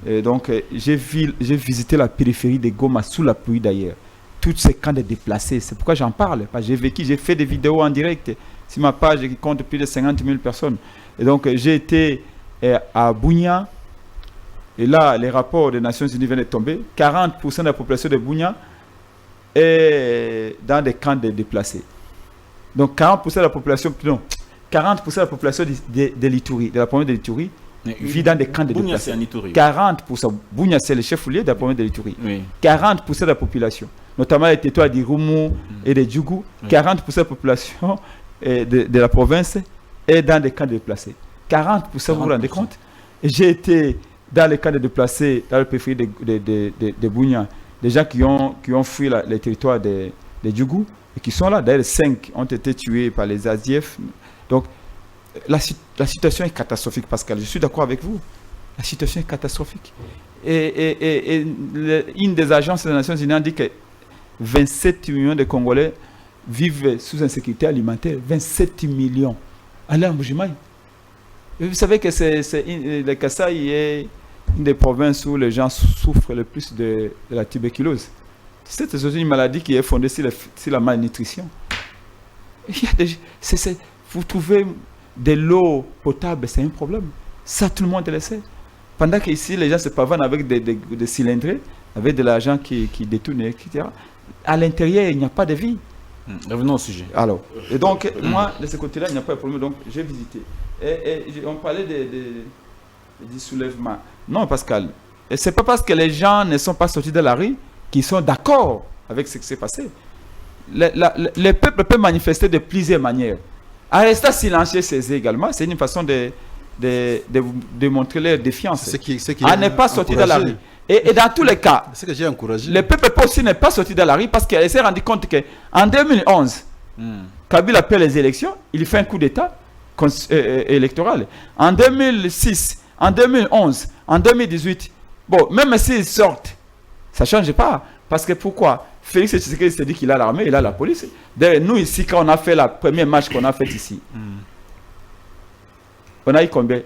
Et donc j'ai visité la périphérie de Goma sous la pluie d'ailleurs. Tous ces camps de déplacés, c'est pourquoi j'en parle. J'ai vécu, j'ai fait des vidéos en direct sur ma page qui compte plus de 50 000 personnes. Et donc j'ai été à Bunia, et là les rapports des Nations Unies viennent de tomber. 40% de la population de Bunia est dans des camps de déplacés. Donc 40% de la population, non, 40% de la population de l'Ituri, de la province de l'Ituri, vit dans des camps de Bunia, déplacés. 40%. Bunia, c'est le chef-lieu de la province de l'Ituri. Oui. 40% de la population, notamment les territoires d'Irumu et de Djougou, 40% de la population de la province est dans des camps de déplacés. 40%, vous vous rendez compte? J'ai été dans les camps de déplacés, dans le périphérie de Bunia, des gens qui ont fui les territoires de Djougou et qui sont là. D'ailleurs, 5 ont été tués par les ASIF. Donc, la situation est catastrophique, Pascal. Je suis d'accord avec vous. La situation est catastrophique. Et une des agences des Nations Unies a dit que 27 millions de Congolais vivent sous insécurité alimentaire. 27 millions. Allez en Bujimaï. Vous savez que le Kasaï est une des provinces où les gens souffrent le plus de la tuberculose. C'est une maladie qui est fondée sur la malnutrition. Vous trouvez de l'eau potable, c'est un problème. Ça, tout le monde le sait. Pendant qu'ici, les gens se pavanent avec des cylindrés, avec de l'argent qui détourne, etc. À l'intérieur, il n'y a pas de vie. Revenons au sujet. Alors, et donc, moi, de ce côté-là, il n'y a pas de problème. Donc, j'ai visité. Et on parlait du soulèvement. Non, Pascal, ce n'est pas parce que les gens ne sont pas sortis de la rue qu'ils sont d'accord avec ce qui s'est passé. Le peuple peut manifester de plusieurs manières. Rester silencieux, c'est également, c'est une façon de montrer leur défiance. À ne pas sortir de la rue. Et dans tous les cas, c'est que j'ai encouragé. Le peuple peut aussi ne pas sortir de la rue parce qu'il s'est rendu compte qu'en 2011, Kabila perd les élections, il fait un coup d'État électoral. En 2006, en 2011, en 2018, bon, même s'ils sortent, Ça ne change pas. Parce que pourquoi? Félix Tshisekedi s'est dit qu'il a l'armée, il a la police. D'ailleurs, nous ici, quand on a fait la première marche qu'on a faite ici, on a eu combien?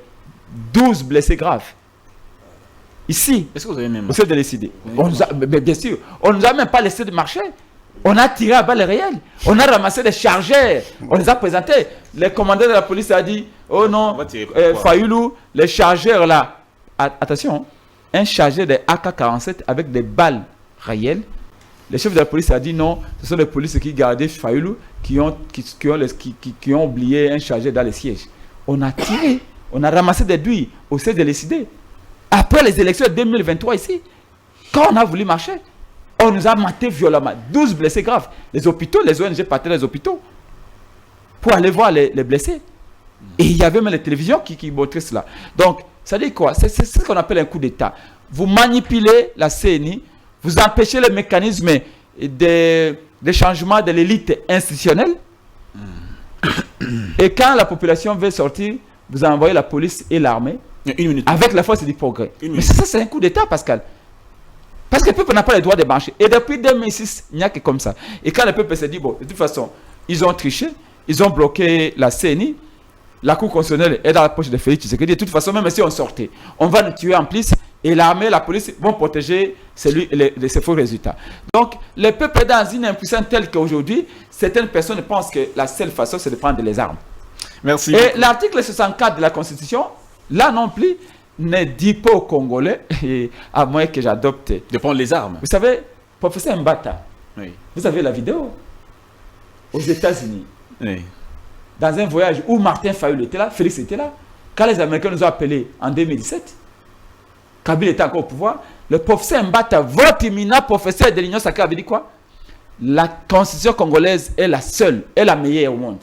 12 blessés graves. Ici, Est-ce que vous avez même... vous savez de décider. Bien sûr, on ne nous a même pas laissé de marcher. On a tiré à balles réelles. On a ramassé des chargeurs. On les a présentés. Le commandant de la police a dit, oh non, Fayoulou, les chargeurs là. Attention, un chargeur de AK-47 avec des balles réelles. Le chef de la police a dit non, ce sont les policiers qui gardaient Fayoulou qui ont oublié un chargeur dans les sièges. On a tiré, on a ramassé des douilles au siège de l'ECD. Après les élections de 2023 ici, quand on a voulu marcher, on nous a maté violemment. 12 blessés graves. Les hôpitaux, les ONG partaient les hôpitaux pour aller voir les blessés. Et il y avait même les télévisions qui montraient cela. Donc, ça dit quoi? C'est ce qu'on appelle un coup d'État. Vous manipulez la CENI, vous empêchez le mécanisme des changements de l'élite institutionnelle. Et quand la population veut sortir, vous envoyez la police et l'armée avec la force du progrès. Mais ça, c'est un coup d'État, Pascal. Parce que le peuple n'a pas le droit de marcher. Et depuis 2006, il n'y a que comme ça. Et quand le peuple s'est dit, bon, de toute façon, ils ont triché, ils ont bloqué la CENI, la Cour constitutionnelle est dans la poche de Félix Tshisekedi. De toute façon, même si on sortait, on va nous tuer en plus. Et l'armée, la police vont protéger ces faux résultats. Donc, le peuple est dans une impuissance telle qu'aujourd'hui, certaines personnes pensent que la seule façon, c'est de prendre les armes. Merci. Et l'article 64 de la Constitution, là non plus, ne dit pas aux Congolais, à moins que j'adopte. De prendre les armes. Vous savez, professeur Mbata, Oui. vous avez la vidéo aux États-Unis, Oui. dans un voyage où Martin Fayulu était là, Félix était là, quand les Américains nous ont appelés en 2017, Kabila était encore au pouvoir, le professeur Mbata, votre éminent professeur de l'Union sacrée, avait dit quoi? La constitution congolaise est la seule, est la meilleure au monde,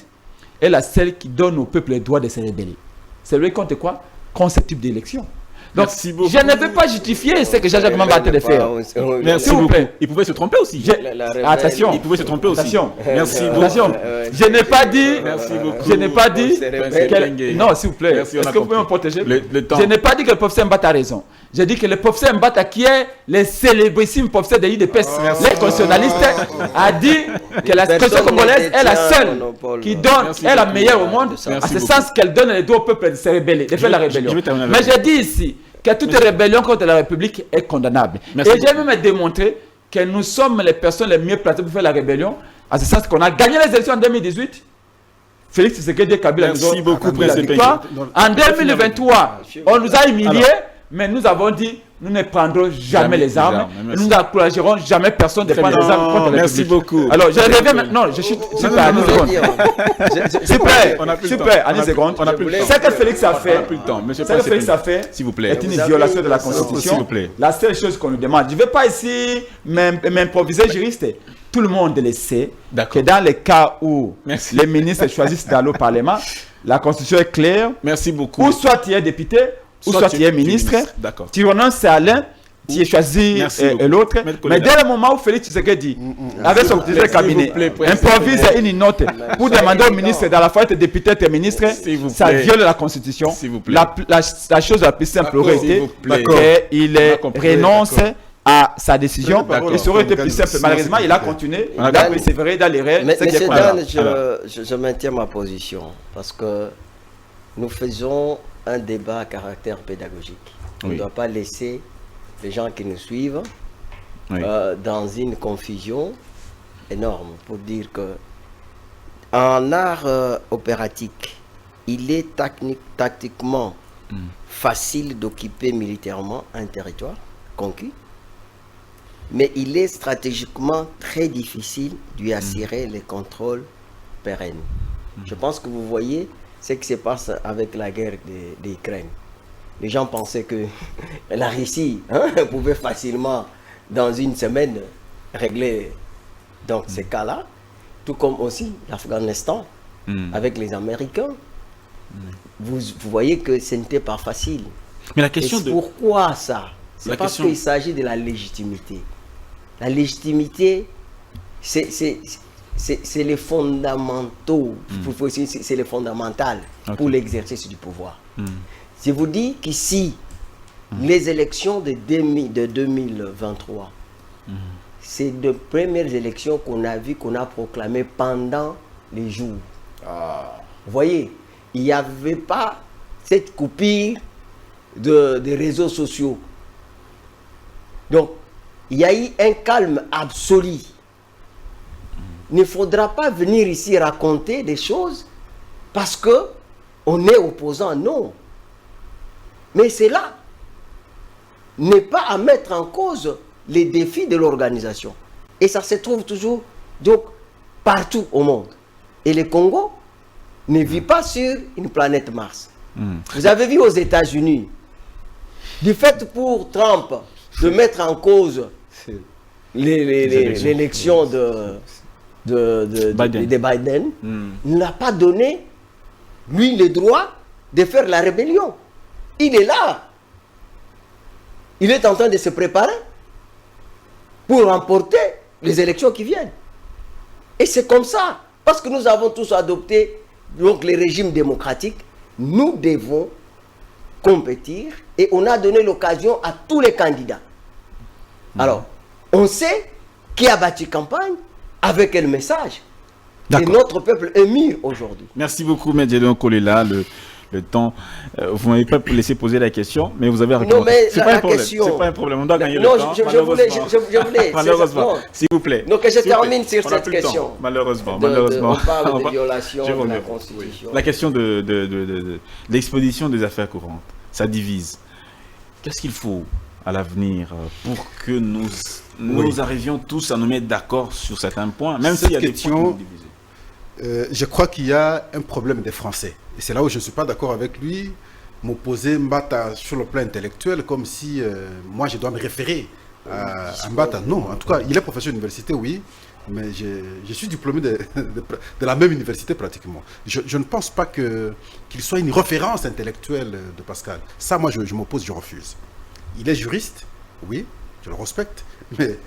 est la seule qui donne au peuple le droit de se rebeller. C'est vrai contre quoi? Contre ce type d'élection. Donc, je ne vais pas justifier ce que Jean-Jacques Mamba a de faire. Merci S'il vous beaucoup. plaît. Il pouvait se tromper aussi. Attention. Il pouvait se tromper aussi. Attention. Merci beaucoup. Attention. Je n'ai pas dit. Merci beaucoup. Je n'ai pas dit. Bengue. Non, s'il vous plaît. Merci, on Est-ce a que vous pouvez me compris. protéger? Le temps. Je n'ai pas dit que le professeur Mbata a raison. J'ai dit que le professeur Mbata, qui est le célébrissime professeur de l'IDPS, les constitutionnalistes, a dit que la constitution congolaise est la seule qui donne, est la meilleure au monde, à ce sens qu'elle donne le droit au peuple de se rebeller, de faire la rébellion. Mais j'ai dit ici que toute rébellion contre la République est condamnable. Et j'ai même démontré que nous sommes les personnes les mieux placées pour faire la rébellion, à ce sens qu'on a gagné les élections en 2018. Félix Tshisekedi et Kabila nous ont accordé la victoire. En 2023, on nous a humiliés, mais nous avons dit nous ne prendrons jamais les armes. Nous n'encouragerons jamais personne de prendre les armes contre la République. Merci beaucoup. Alors, je reviens maintenant. Je suis super, en une seconde. Super, en une seconde. On n'a plus le temps. Ce que Félix a fait, ce que Félix a fait, s'il vous plaît, est une violation de la Constitution. S'il vous plaît. La seule chose qu'on nous demande, je ne vais pas ici m'improviser juriste. Tout le monde le sait que dans les cas où les ministres choisissent d'aller au Parlement, la Constitution est claire. Merci beaucoup. Ou soit tu es député, ou soit tu es ministre. D'accord. Tu renonces à l'un, tu es choisi et l'autre. Mais dès le moment où Félix Tshisekedi, avec son petit cabinet, improvise une note pour demander au ministre, dans la fois être député, être ministre, ça viole la Constitution. La chose la plus simple aurait été qu'il renonce à sa décision. Et ça aurait été plus simple. Malheureusement, il a continué. Il a persévéré dans les règles. Monsieur Dan, je maintiens ma position parce que nous faisons un débat à caractère pédagogique. On ne doit pas laisser les gens qui nous suivent dans une confusion énorme pour dire que en art opératique, il est tactiquement facile d'occuper militairement un territoire conquis, mais il est stratégiquement très difficile d'y assurer les contrôles pérennes. Je pense que vous voyez ce qui se passe avec la guerre d'Ukraine. Les gens pensaient que la Russie pouvait facilement, dans une semaine, régler donc ces cas-là, tout comme aussi l'Afghanistan avec les Américains. Vous voyez que ce n'était pas facile. Mais la question pourquoi ça? C'est parce qu'il s'agit de la légitimité. La légitimité, c'est les fondamentaux, c'est les fondamentales pour l'exercice du pouvoir. Je vous dis qu'ici, les élections de 2023 C'est de premières élections qu'on a vues, qu'on a proclamées pendant les jours. Vous voyez, il n'y avait pas cette coupure des réseaux sociaux. Donc, il y a eu un calme absolu. Il ne faudra pas venir ici raconter des choses parce qu'on est opposant, non. Mais c'est là. N'est pas à mettre en cause les défis de l'organisation. Et ça se trouve toujours donc, partout au monde. Et le Congo ne vit pas sur une planète Mars. Vous avez vu aux États-Unis, du fait pour Trump de mettre en cause l'élection de Biden, il n'a pas donné, lui, le droit de faire la rébellion. Il est là. Il est en train de se préparer pour remporter les élections qui viennent. Et c'est comme ça. Parce que nous avons tous adopté donc, les régimes démocratiques. Nous devons compétir et on a donné l'occasion à tous les candidats. Alors, on sait qui a battu campagne, avec quel message. Et notre peuple est mûr aujourd'hui. Merci beaucoup, Medjedon Kolela. Le temps, vous ne m'avez pas laissé poser la question, mais vous avez répondu. Non, mais c'est pas un problème. C'est pas un problème. On doit gagner le temps. Je voulais. Malheureusement, s'il vous plaît. Donc, je termine sur cette question. Malheureusement. On parle de violation de la Constitution. La question de l'exposition des affaires courantes, ça divise. Qu'est-ce qu'il faut à l'avenir pour que nous arrivions tous à nous mettre d'accord sur certains points, même s'il y a des points qui nous divisent? Je crois qu'il y a un problème des Français. Et c'est là où je ne suis pas d'accord avec lui, m'opposer Mbata sur le plan intellectuel, comme si moi je dois me référer à Mbata. Non, en tout cas, il est professeur d'université, oui, mais je suis diplômé de la même université pratiquement. Je ne pense pas qu'il soit une référence intellectuelle de Pascal. Ça, moi, je m'oppose, je refuse. Il est juriste, oui, je le respecte, mais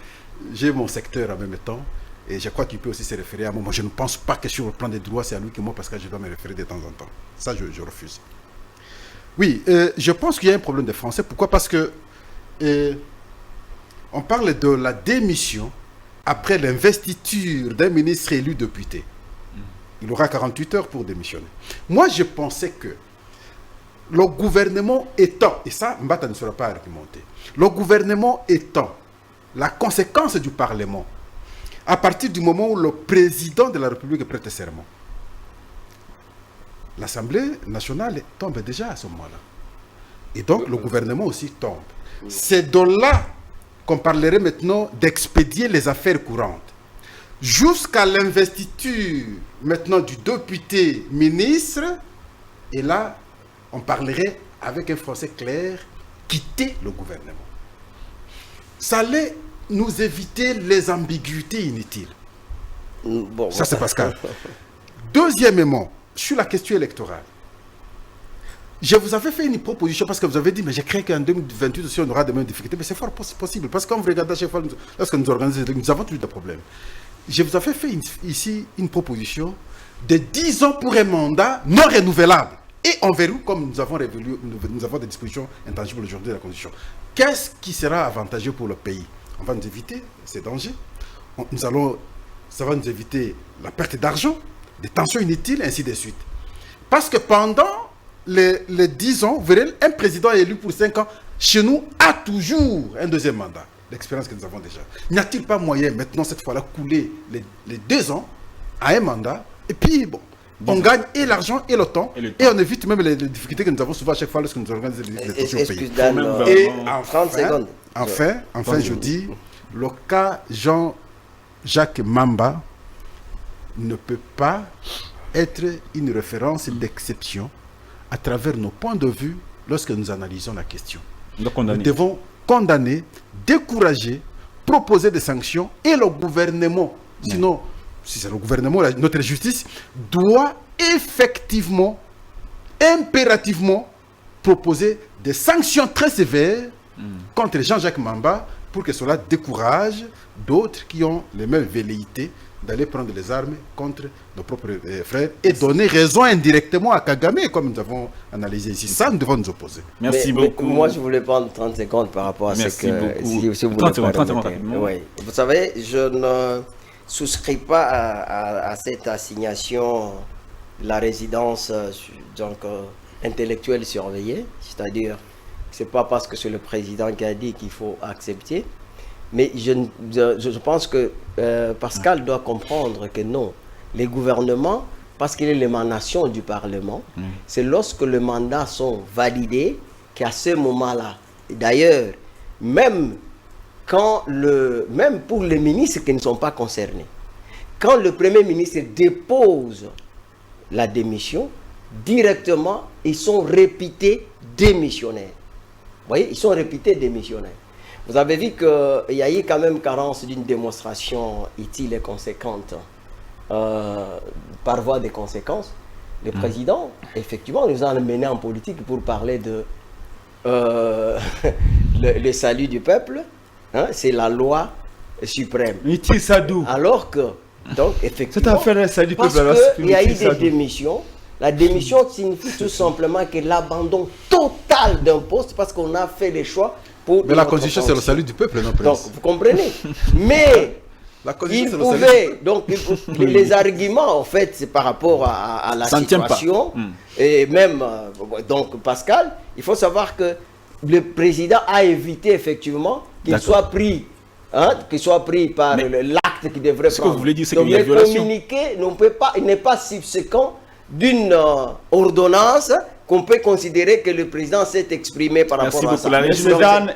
j'ai mon secteur en même temps. Et je crois qu'il peut aussi se référer à moi. Moi, je ne pense pas que sur le plan des droits, c'est à lui que moi, parce que je dois me référer de temps en temps. Ça, je refuse. Oui, je pense qu'il y a un problème des Français. Pourquoi? Parce que on parle de la démission après l'investiture d'un ministre élu député. Il aura 48 heures pour démissionner. Moi, je pensais que le gouvernement étant, et ça, Mbata ne sera pas argumenté, le gouvernement étant la conséquence du Parlement, à partir du moment où le président de la République prête serment, l'Assemblée nationale tombe déjà à ce moment-là. Et donc, le gouvernement aussi tombe. C'est de là qu'on parlerait maintenant d'expédier les affaires courantes. Jusqu'à l'investiture maintenant du député ministre, et là, on parlerait avec un français clair, quitter le gouvernement. Ça allait nous éviter les ambiguïtés inutiles. Bon, ça, c'est Pascal. Deuxièmement, sur la question électorale, je vous avais fait une proposition parce que vous avez dit, mais je crains qu'en 2028 aussi on aura des mêmes difficultés. Mais c'est fort possible parce que quand vous regardez à chaque fois, lorsque nous organisons, nous avons toujours des problèmes. Je vous avais fait ici une proposition de 10 ans pour un mandat non renouvelable. Et on verra comme nous avons des dispositions intangibles aujourd'hui de la Constitution. Qu'est-ce qui sera avantageux pour le pays? On va nous éviter ces dangers. Ça va nous éviter la perte d'argent, des tensions inutiles, ainsi de suite. Parce que pendant les 10 ans, vous verrez, un président élu pour 5 ans, chez nous, a toujours un deuxième mandat. L'expérience que nous avons déjà. N'y a-t-il pas moyen, maintenant, cette fois-là, couler les 2 ans à un mandat, et puis, bon, on gagne et l'argent et le temps, et on évite même les difficultés que nous avons souvent à chaque fois lorsque nous organisons les tensions au pays. Et enfin, je dis, le cas Jean-Jacques Mamba ne peut pas être une référence d'exception à travers nos points de vue lorsque nous analysons la question. Nous devons condamner, décourager, proposer des sanctions, et le gouvernement, sinon, si c'est le gouvernement, notre justice doit effectivement, impérativement proposer des sanctions très sévères contre Jean-Jacques Mamba pour que cela décourage d'autres qui ont les mêmes velléités d'aller prendre les armes contre nos propres frères et donner raison indirectement à Kagame, comme nous avons analysé ici. Ça, nous devons nous opposer. Merci beaucoup. Moi, je voulais prendre 30 secondes par rapport à ce que... Si vous 30 secondes rapidement. Oui. Vous savez, je ne souscris pas à cette assignation de la résidence intellectuelle surveillée, c'est-à-dire, c'est pas parce que c'est le président qui a dit qu'il faut accepter. Mais je pense que Pascal doit comprendre que non, les gouvernements, parce qu'il est l'émanation du Parlement, c'est lorsque les mandats sont validés qu'à ce moment-là, d'ailleurs, même pour les ministres qui ne sont pas concernés, quand le Premier ministre dépose la démission, directement, ils sont réputés démissionnaires. Vous voyez, ils sont réputés démissionnaires. Vous avez vu qu'il y a eu quand même carence d'une démonstration utile et conséquente par voie des conséquences. Le président, effectivement, nous a amené en politique pour parler de le salut du peuple. Hein, c'est la loi suprême. Alors que, donc, effectivement, cette affaire, salut du peuple, parce qu'il y a eu des démissions. La démission signifie tout simplement que l'abandon total d'un poste parce qu'on a fait les choix. Mais la constitution, c'est le salut du peuple, non, Prince? Donc, vous comprenez. Mais il pouvait, donc, les arguments, en fait, c'est par rapport à la situation. Et même, donc, Pascal, il faut savoir que le président a évité, effectivement, qu'il soit pris, par l'acte qu'il devrait prendre. Ce que vous voulez dire, c'est qu'il y a violation. Communiquer, il n'est pas subséquent d'une ordonnance qu'on peut considérer que le président s'est exprimé par rapport à ça.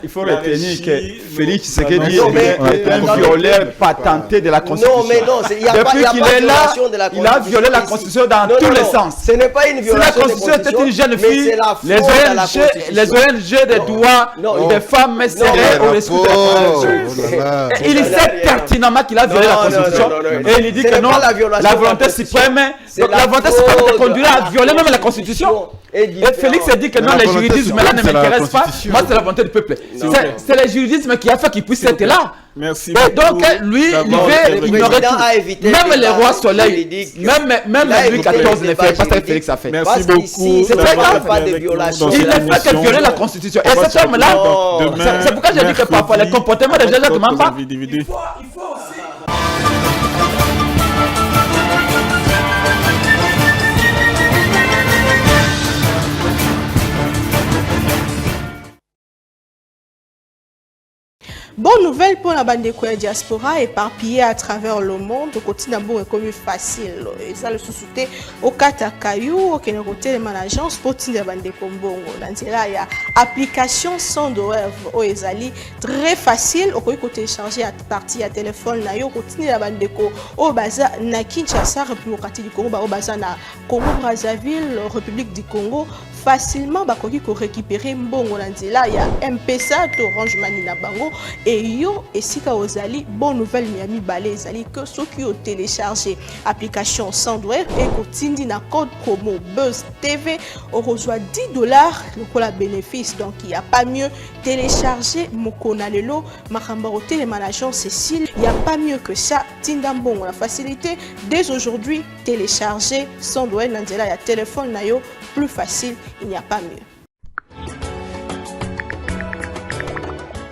Il faut retenir que Félix Tshisekedi est un violeur patenté de la Constitution. Non, mais non, il n'y a pas de violation de la Constitution. Il a violé la Constitution dans tous les sens. Ce n'est pas une violation de la Constitution. Si la Constitution était une jeune fille, les ONG des droits des femmes seraient au rescousse de la Constitution. Il sait pertinemment qu'il a violé la Constitution et il dit que non, la volonté suprême conduira à violer même la Constitution. Et Félix a dit que non, les juridismes là ne m'intéressent pas. Moi, c'est la volonté du peuple. C'est le juridisme qui a fait qu'il puisse être là. Merci beaucoup. Donc, lui, il veut ignorer tout. Même les rois soleil, même Louis XIV ne fait pas ça que Félix a fait. Merci beaucoup. C'est très grave, pas de violation. Il ne fait que violer la Constitution. Et cet homme-là, c'est pourquoi j'ai dit que parfois les comportements des gens ne mentent pas. Il faut aussi. Bonne nouvelle pour la bande de diaspora éparpillée à travers le monde. Le quotidien est comme facile. Et ça le sous-souté au Katakayou, au Kénéroté, l'agence pour la bande de Kombongo. Dans là, il y a application sans douleur au Ezali très facile. Au côté télécharger à partir à téléphone là, au quotidien la bande de Ko au Baza na Kinshasa, République du Congo, au Baza na Congo Brazzaville, République du Congo. Facilement bakoki ko récupérer mbongo na nzela ya M-Pesa to Orange Money na bango et yo esika ozali bonne nouvelle Miami balé ezali que ceux qui ont téléchargé application Sandware et kotindi na code promo Buzz TV on reçoit $10 le la bénéfice. Donc il y a pas mieux télécharger Mokona lelo makamba au télémanagement Cécile, il y a pas mieux que ça. Tinda mbongo la facilité dès aujourd'hui télécharger Sandware na nzela ya téléphone na yo plus facile, il n'y a pas mieux.